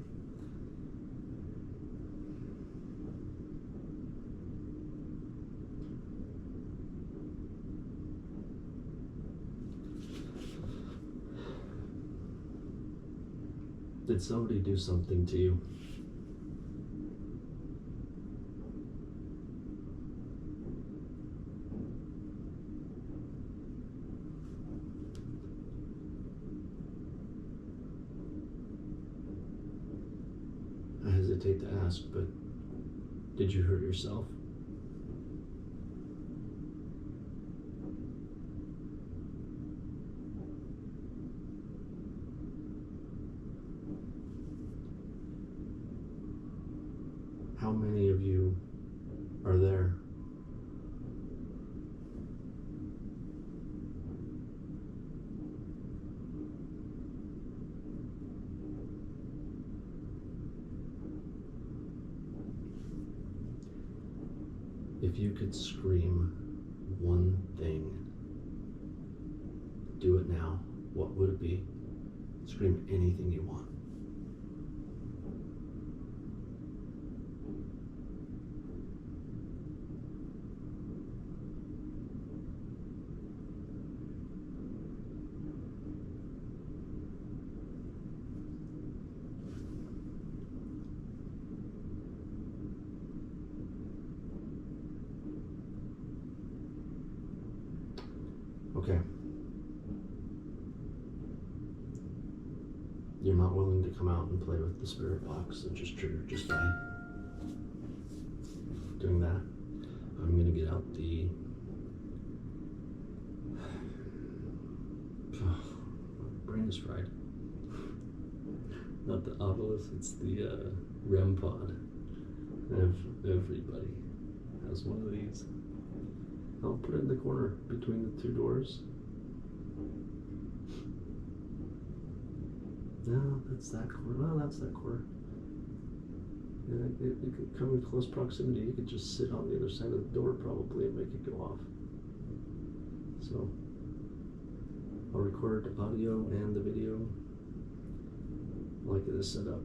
Did somebody do something to you? I hesitate to ask, but did you hurt yourself? How many of you are there? If you could scream one thing, do it now, what would it be? Scream anything you want. Okay. You're not willing to come out and play with the spirit box that just triggered just by doing that. I'm gonna get out the my brain is fried. Not the Ovilus, it's the REM pod. Everybody has one of these. I'll put it in the corner between the 2 doors. No, that's that corner. Well, that's that corner. Yeah, it could come in close proximity. You could just sit on the other side of the door probably and make it go off. So I'll record the audio and the video like it is set up.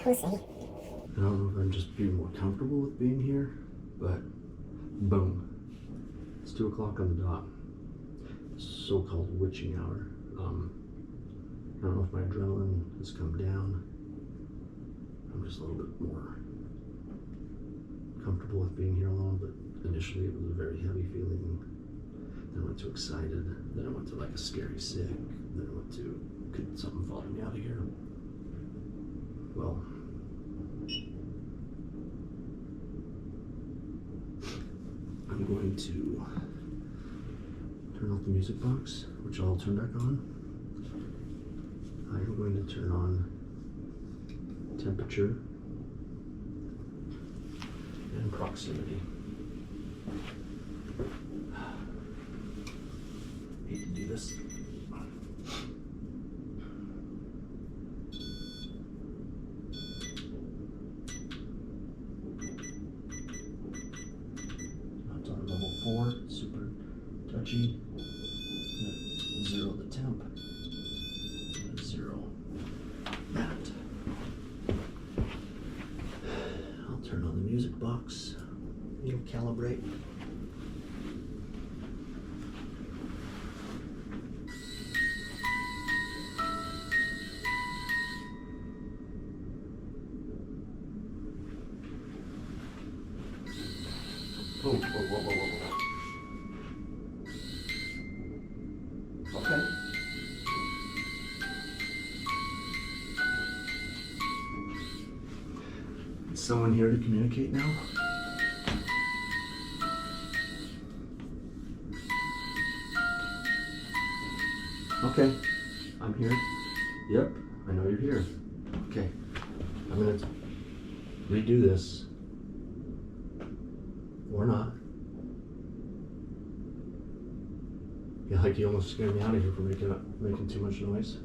We'll see. I don't know if I'm just being more comfortable with being here, but boom. It's 2 o'clock on the dot. So-called witching hour. I don't know if my adrenaline has come down. I'm just a little bit more comfortable with being here alone, but initially it was a very heavy feeling. Then I went to excited, then I went to like a scary sick, then I went to, could something follow me out of here? Well, I'm going to turn off the music box, which I'll turn back on. I'm going to turn on temperature and proximity. Hate to do this. It's on level 4, super touchy. Zero the temp. Zero that. I'll turn on the music box. It'll calibrate. Oh, whoa, whoa, whoa, whoa, whoa. Okay. Is someone here to communicate now? Okay, I'm here. Yep, I know you're here. Okay, I'm gonna redo this. Or not. Yeah, like you almost scared me out of here for making too much noise.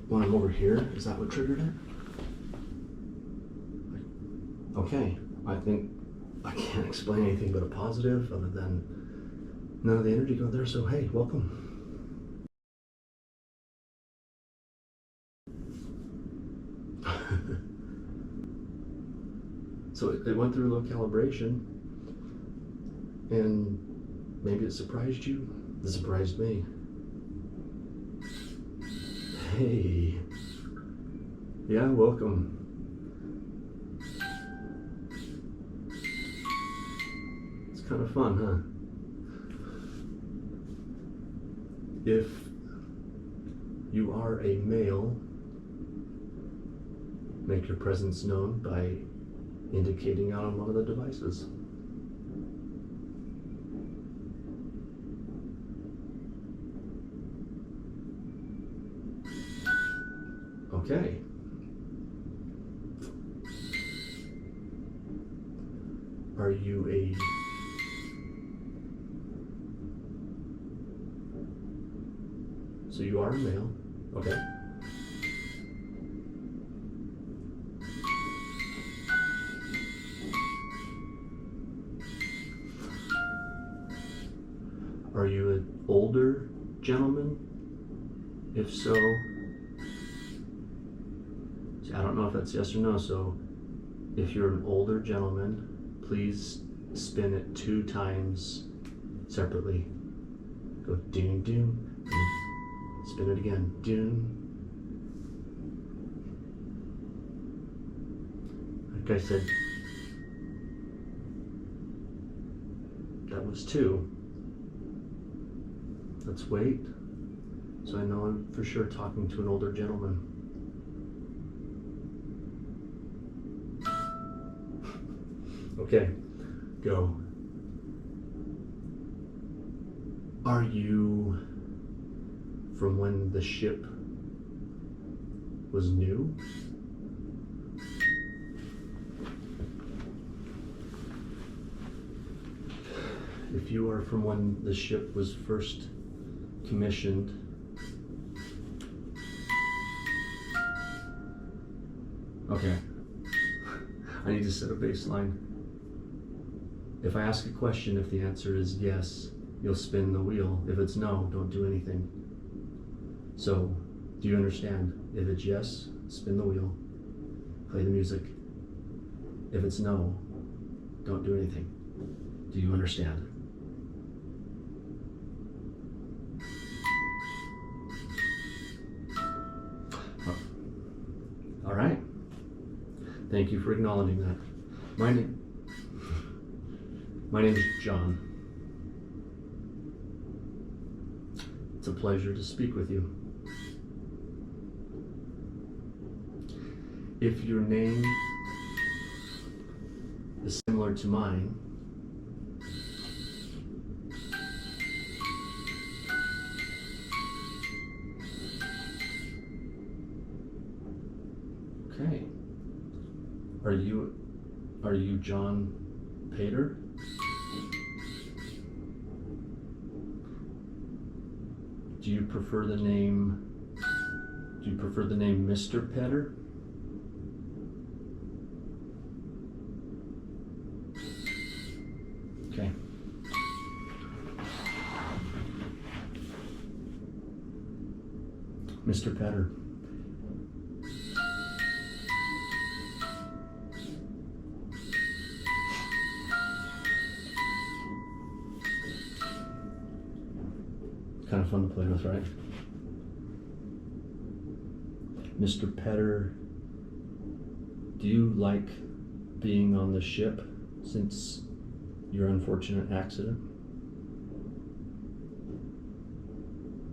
When I'm over here, is that what triggered it? Okay, I think I can't explain anything but a positive other than none of the energy got there, so hey, welcome. So it went through a little calibration, and maybe it surprised you. It surprised me. Hey. Yeah, welcome. It's kind of fun, huh? If you are a male, make your presence known by indicating out on one of the devices. Okay. Are you a So you are a male, okay. Are you an older gentleman? If so, see, I don't know if that's yes or no, so if you're an older gentleman, please spin it 2 times separately. Go doom doom, and spin it again, doom. Like I said, that was 2. Let's wait, so I know I'm for sure talking to an older gentleman. Okay, go. Are you from when the ship was new? If you are from when the ship was first commissioned, okay, I need to set a baseline. If I ask a question, if the answer is yes, you'll spin the wheel. If it's no, don't do anything. So, do you understand? If it's yes, spin the wheel, play the music. If it's no, don't do anything. Do you understand? All right, Thank you for acknowledging that. My name is John. It's a pleasure to speak with you. If your name is similar to mine, okay. Are you John Pater? Do you prefer the name Mr. Petter? Okay. Mr. Petter. Kind of fun to play with, right? Mr. Petter, do you like being on the ship since your unfortunate accident?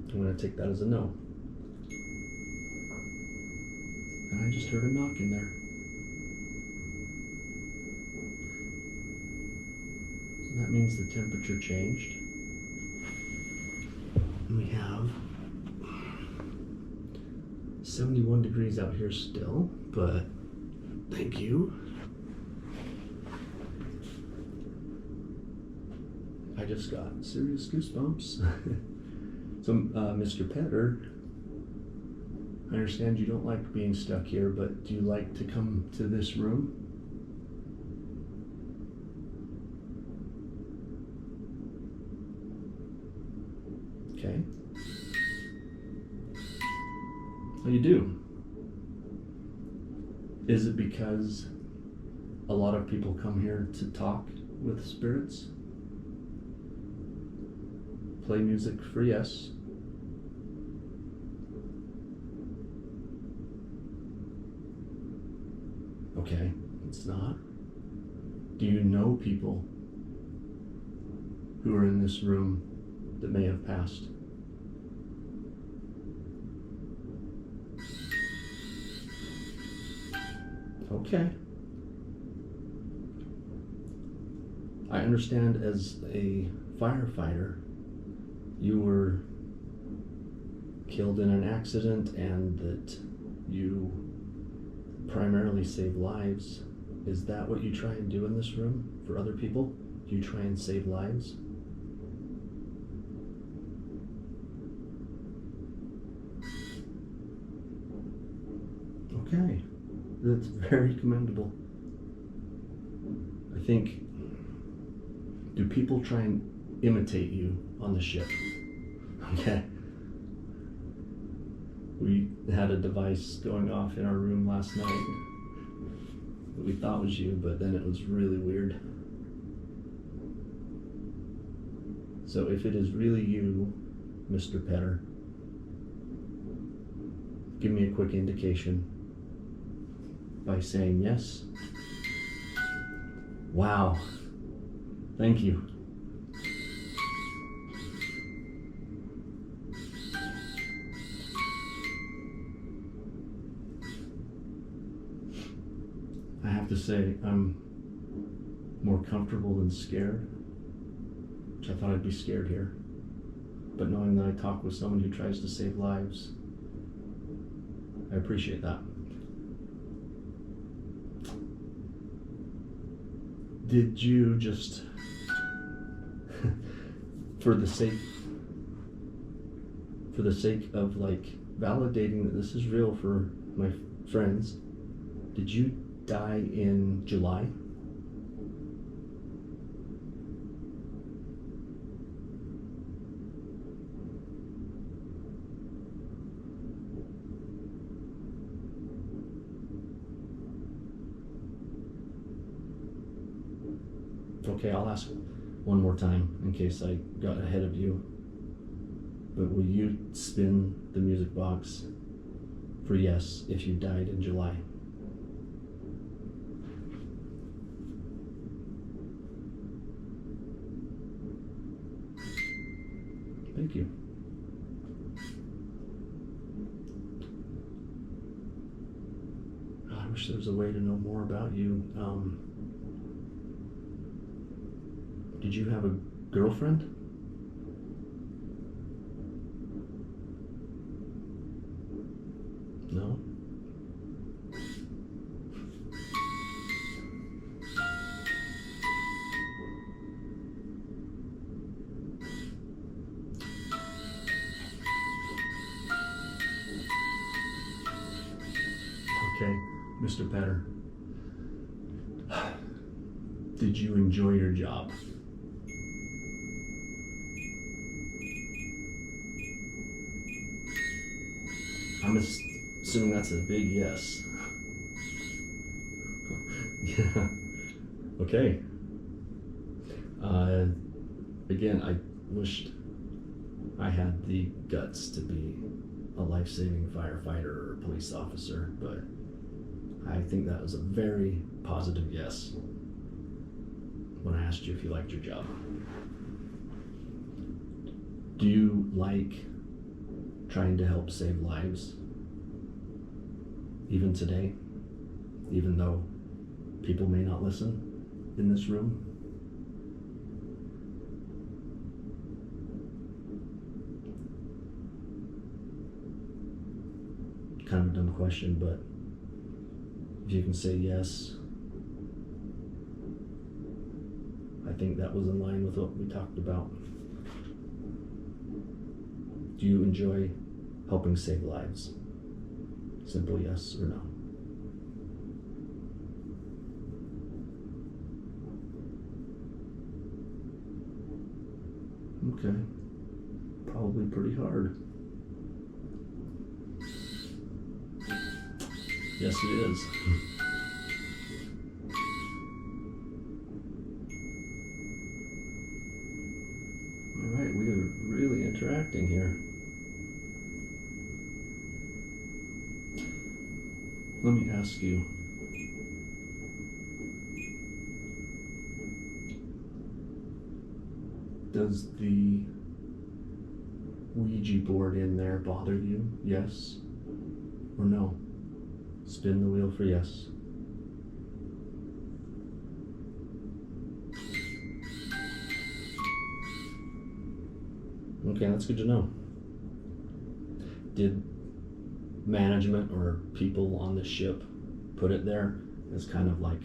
I'm going to take that as a no. And I just heard a knock in there. So that means the temperature changed. And we have 71 degrees out here still, but thank you. I just got serious goosebumps. So, Mr. Petter, I understand you don't like being stuck here, but do you like to come to this room? Okay. Oh, you do? Is it because a lot of people come here to talk with spirits? Play music for yes. Okay, it's not. Do you know people who are in this room that may have passed? Okay. I understand as a firefighter, you were killed in an accident and that you primarily save lives. Is that what you try and do in this room for other people? Do you try and save lives? Okay, that's very commendable. I think, do people try and imitate you on the ship? Okay. We had a device going off in our room last night that we thought was you, but then it was really weird. So if it is really you, Mr. Petter, give me a quick indication by saying yes. Wow. Thank you. I have to say, I'm more comfortable than scared, which I thought I'd be scared here. But knowing that I talk with someone who tries to save lives, I appreciate that. Did you just, for the sake of like validating that this is real for my friends, did you die in July? Okay, I'll ask one more time in case I got ahead of you. But will you spin the music box for yes if you died in July? Thank you. I wish there was a way to know more about you. Did you have a girlfriend? No? Okay, Mr. Petter. Did you enjoy your job? I'm assuming that's a big yes. Yeah. Okay. Again, I wished I had the guts to be a life-saving firefighter or police officer, but I think that was a very positive yes when I asked you if you liked your job. Do you like trying to help save lives? Even today? Even though people may not listen in this room? Kind of a dumb question, but if you can say yes, I think that was in line with what we talked about. Do you enjoy helping save lives? Simple yes or no. Okay. Probably pretty hard. Yes, it is. All right, we are really interacting here. Let me ask you. Does the Ouija board in there bother you? Yes or no? Spin the wheel for yes. Okay, that's good to know. Did management or people on the ship put it there as kind of like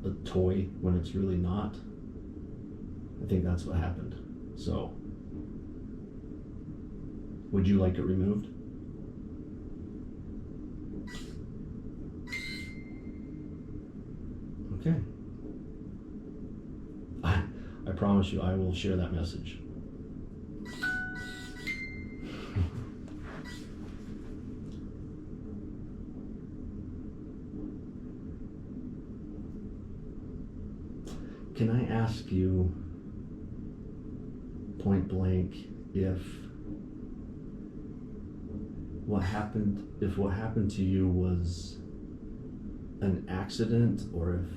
a toy when it's really not? I think that's what happened. So, would you like it removed? Okay. I promise you I will share that message. Can I ask you point blank if what happened to you was an accident, or if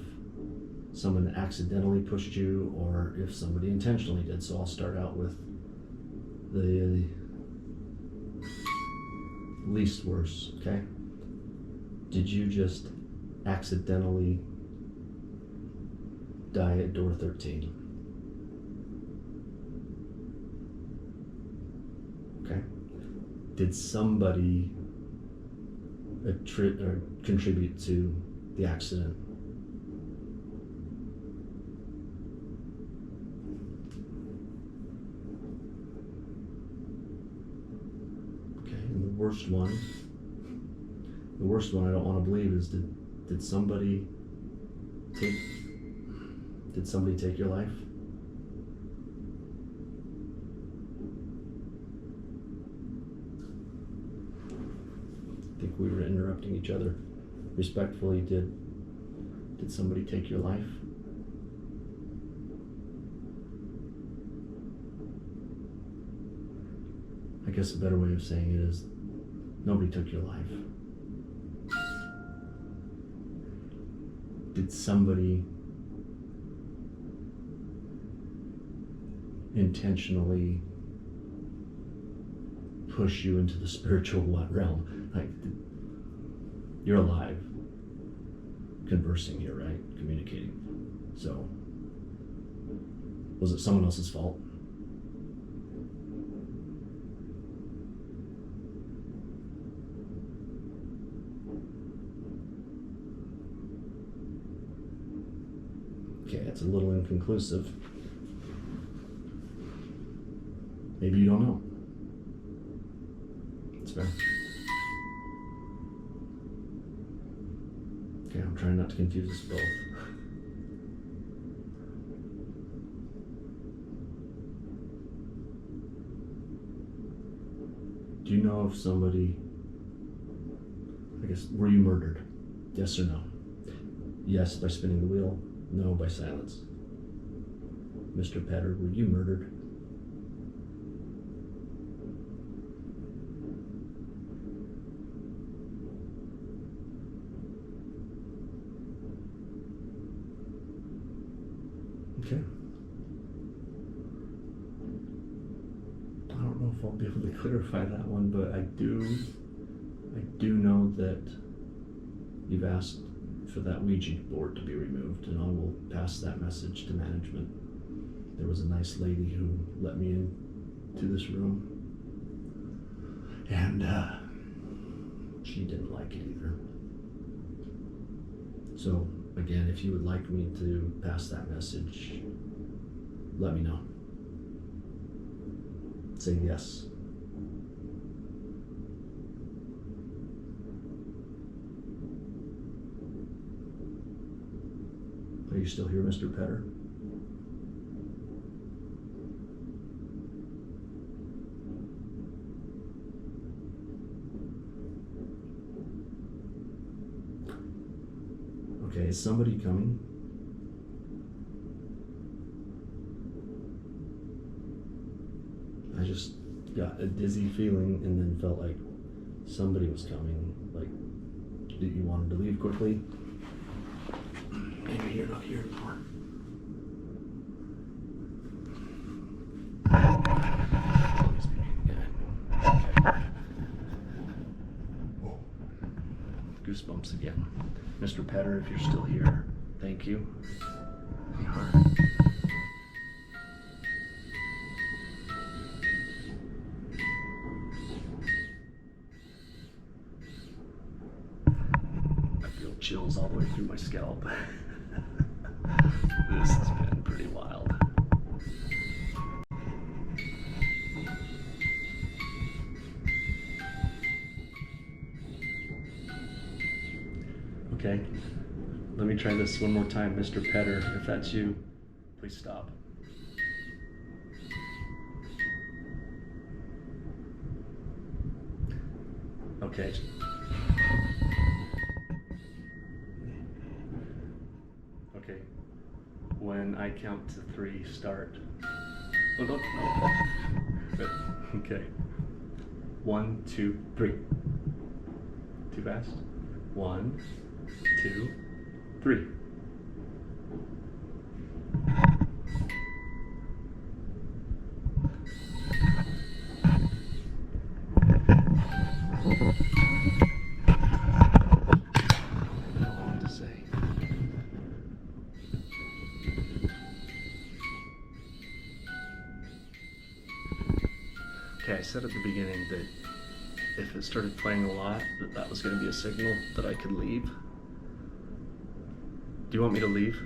someone accidentally pushed you, or if somebody intentionally did? So I'll start out with the least worst, okay? Did you just accidentally die at door 13? Okay. Did somebody contribute to the accident? Okay, and the worst one I don't want to believe is did somebody take your life? I think we were interrupting each other respectfully. Did somebody take your life? I guess a better way of saying it is nobody took your life. Did somebody intentionally push you into the spiritual realm. Like, you're alive, conversing here, right? Communicating. So, was it someone else's fault? Okay, it's a little inconclusive. Maybe you don't know. It's fair. Okay, I'm trying not to confuse us both. Do you know if somebody, I guess, were you murdered? Yes or no? Yes, by spinning the wheel. No, by silence. Mr. Petter, were you murdered? Okay. I don't know if I'll be able to clarify that one, but I do know that you've asked for that Ouija board to be removed, and I will pass that message to management. There was a nice lady who let me into this room, and she didn't like it either. So again, if you would like me to pass that message, let me know. Say yes. Are you still here, Mr. Petter? Okay, is somebody coming? I just got a dizzy feeling and then felt like somebody was coming. Like, that you wanted to leave quickly? Maybe you're not here anymore. Please be good. Okay. Whoa. Goosebumps again. Mr. Petter, if you're still here, thank you. You are. I feel chills all the way through my scalp. This has been pretty wild. Okay, let me try this one more time. Mr. Petter, if that's you, please stop. Okay. Okay. When I count to 3, start. Oh, no. Good. Okay. 1, 2, 3. Too fast? 1, 2, 3. Okay, I said at the beginning that if it started playing a lot, that was going to be a signal that I could leave. Do you want me to leave?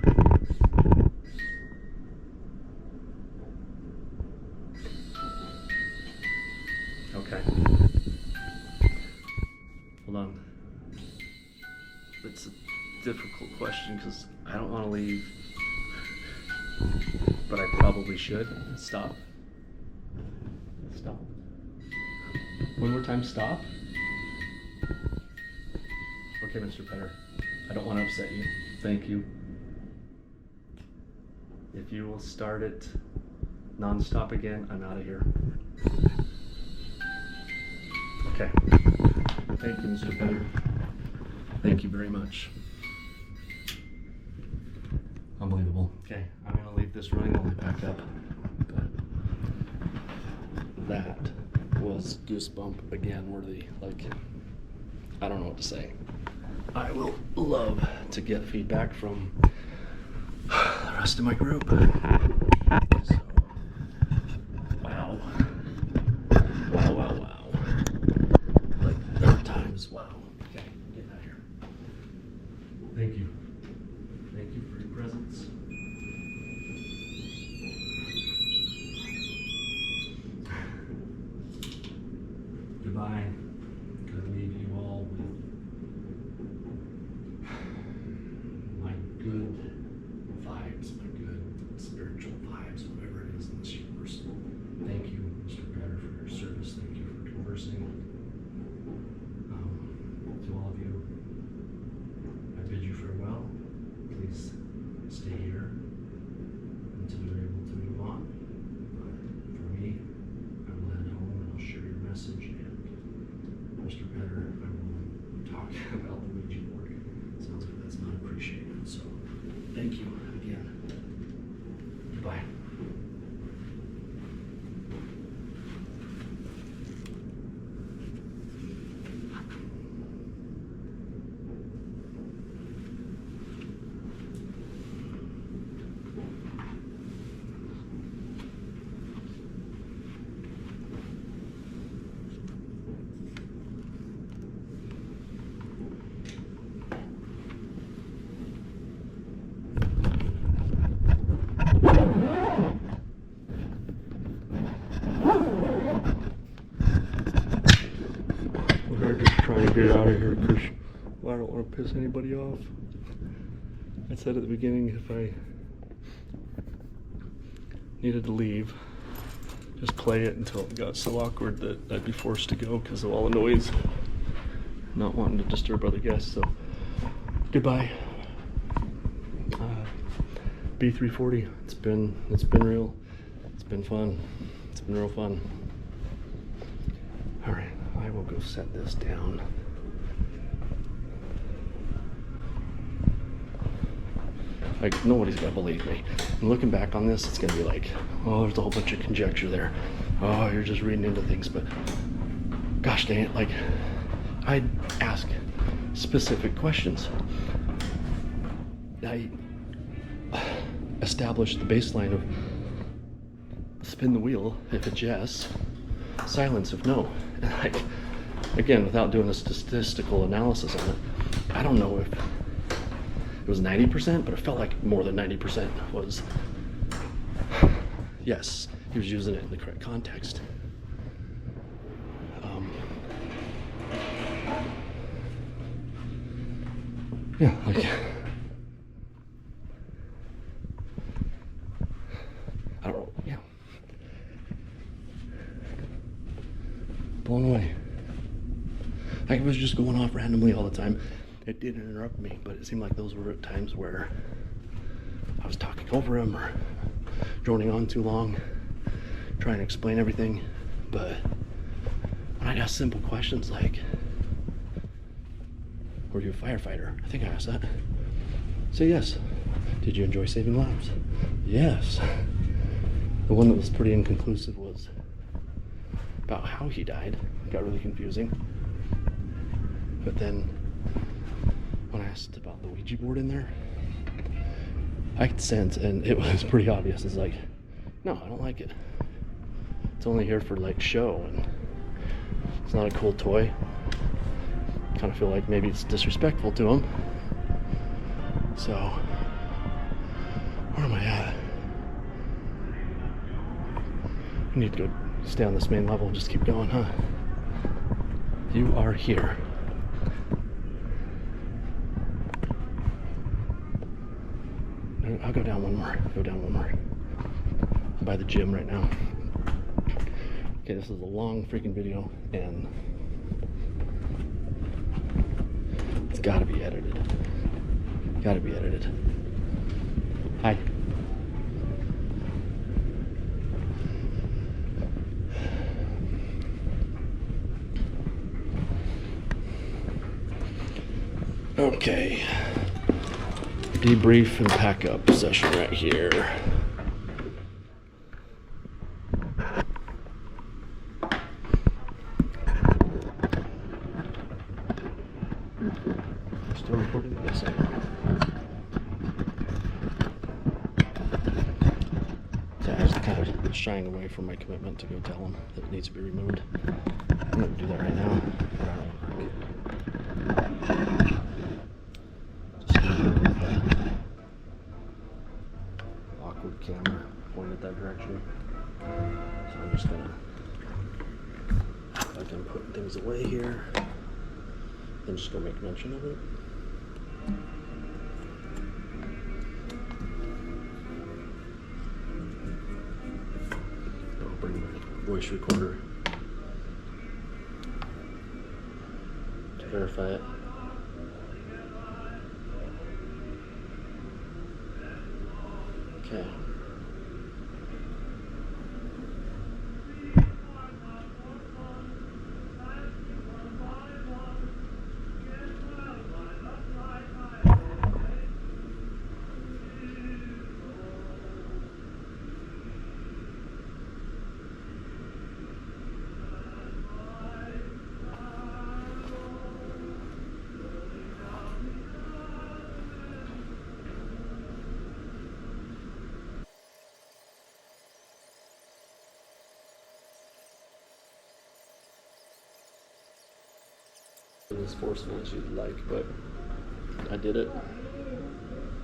Okay. Hold on. It's a difficult question because I don't want to leave, but I probably should. Stop. Stop. One more time, stop. Okay, Mr. Petter. I don't want to upset you. Thank you. If you will start it non-stop again, I'm out of here. Okay. Thank you, Mr. Petter. Thank you very much. Unbelievable. Okay, I'm gonna leave this running while I pack up. But that was goosebump again worthy. Like, I don't know what to say. I will love to get feedback from the rest of my group. So, wow. Wow, wow, wow. Like, there are times, wow. Okay, getting out of here. Thank you. Thank you for your presence. Goodbye. I'm gonna leave you all with my good vibes, my good spiritual vibes, whatever it is in this universe. Thank you, Mr. Better, for your service. Thank you for conversing. To all of you, I bid you farewell. Please stay here until you're able to move on. But for me, I will head home and I'll share your message. And Mr. Better, I will talk about the Ouija board. Sounds like that's not appreciated. So thank you again. Goodbye. We're just trying to get out of here because I don't want to piss anybody off. I said at the beginning if I needed to leave, just play it until it got so awkward that I'd be forced to go because of all the noise. Not wanting to disturb other guests, so goodbye. B340. It's been real. It's been fun. It's been real fun. All right, I will go set this down. Like, nobody's gonna believe me. And looking back on this, it's gonna be like, oh, there's a whole bunch of conjecture there. Oh, you're just reading into things. But gosh dang it, like, I'd ask specific questions. I established the baseline of spin the wheel if it's yes, silence if no. And like, again, without doing a statistical analysis on it, I don't know if it was 90%, but it felt like more than 90% was yes, he was using it in the correct context. Yeah, like, I don't know, yeah. Blown away. I was just going off randomly all the time. It didn't interrupt me, but it seemed like those were times where I was talking over him or droning on too long, trying to explain everything. But when I'd ask simple questions like, were you a firefighter? I think I asked that. Say yes. Did you enjoy saving lives? Yes. The one that was pretty inconclusive was about how he died. It got really confusing. But then when I asked about the Ouija board in there, I could sense, and it was pretty obvious, it's like, no, I don't like it. It's only here for like show, and it's not a cool toy. Kind of feel like maybe it's disrespectful to him. So, where am I at? I need to go stay on this main level and just keep going, huh? You are here. I'll go down one more. I'm by the gym right now. Okay, this is a long freaking video, and it's gotta be edited. Hi. Okay. Debrief and pack up session right here. shying away from my commitment to go tell him that it needs to be removed. I'm gonna do that right now. Awkward camera pointed that direction. So I'm just gonna, like I'm putting things away here, and just go make mention of it. I'll bring my voice recorder to verify it. Okay. As forceful as you'd like, but I did it.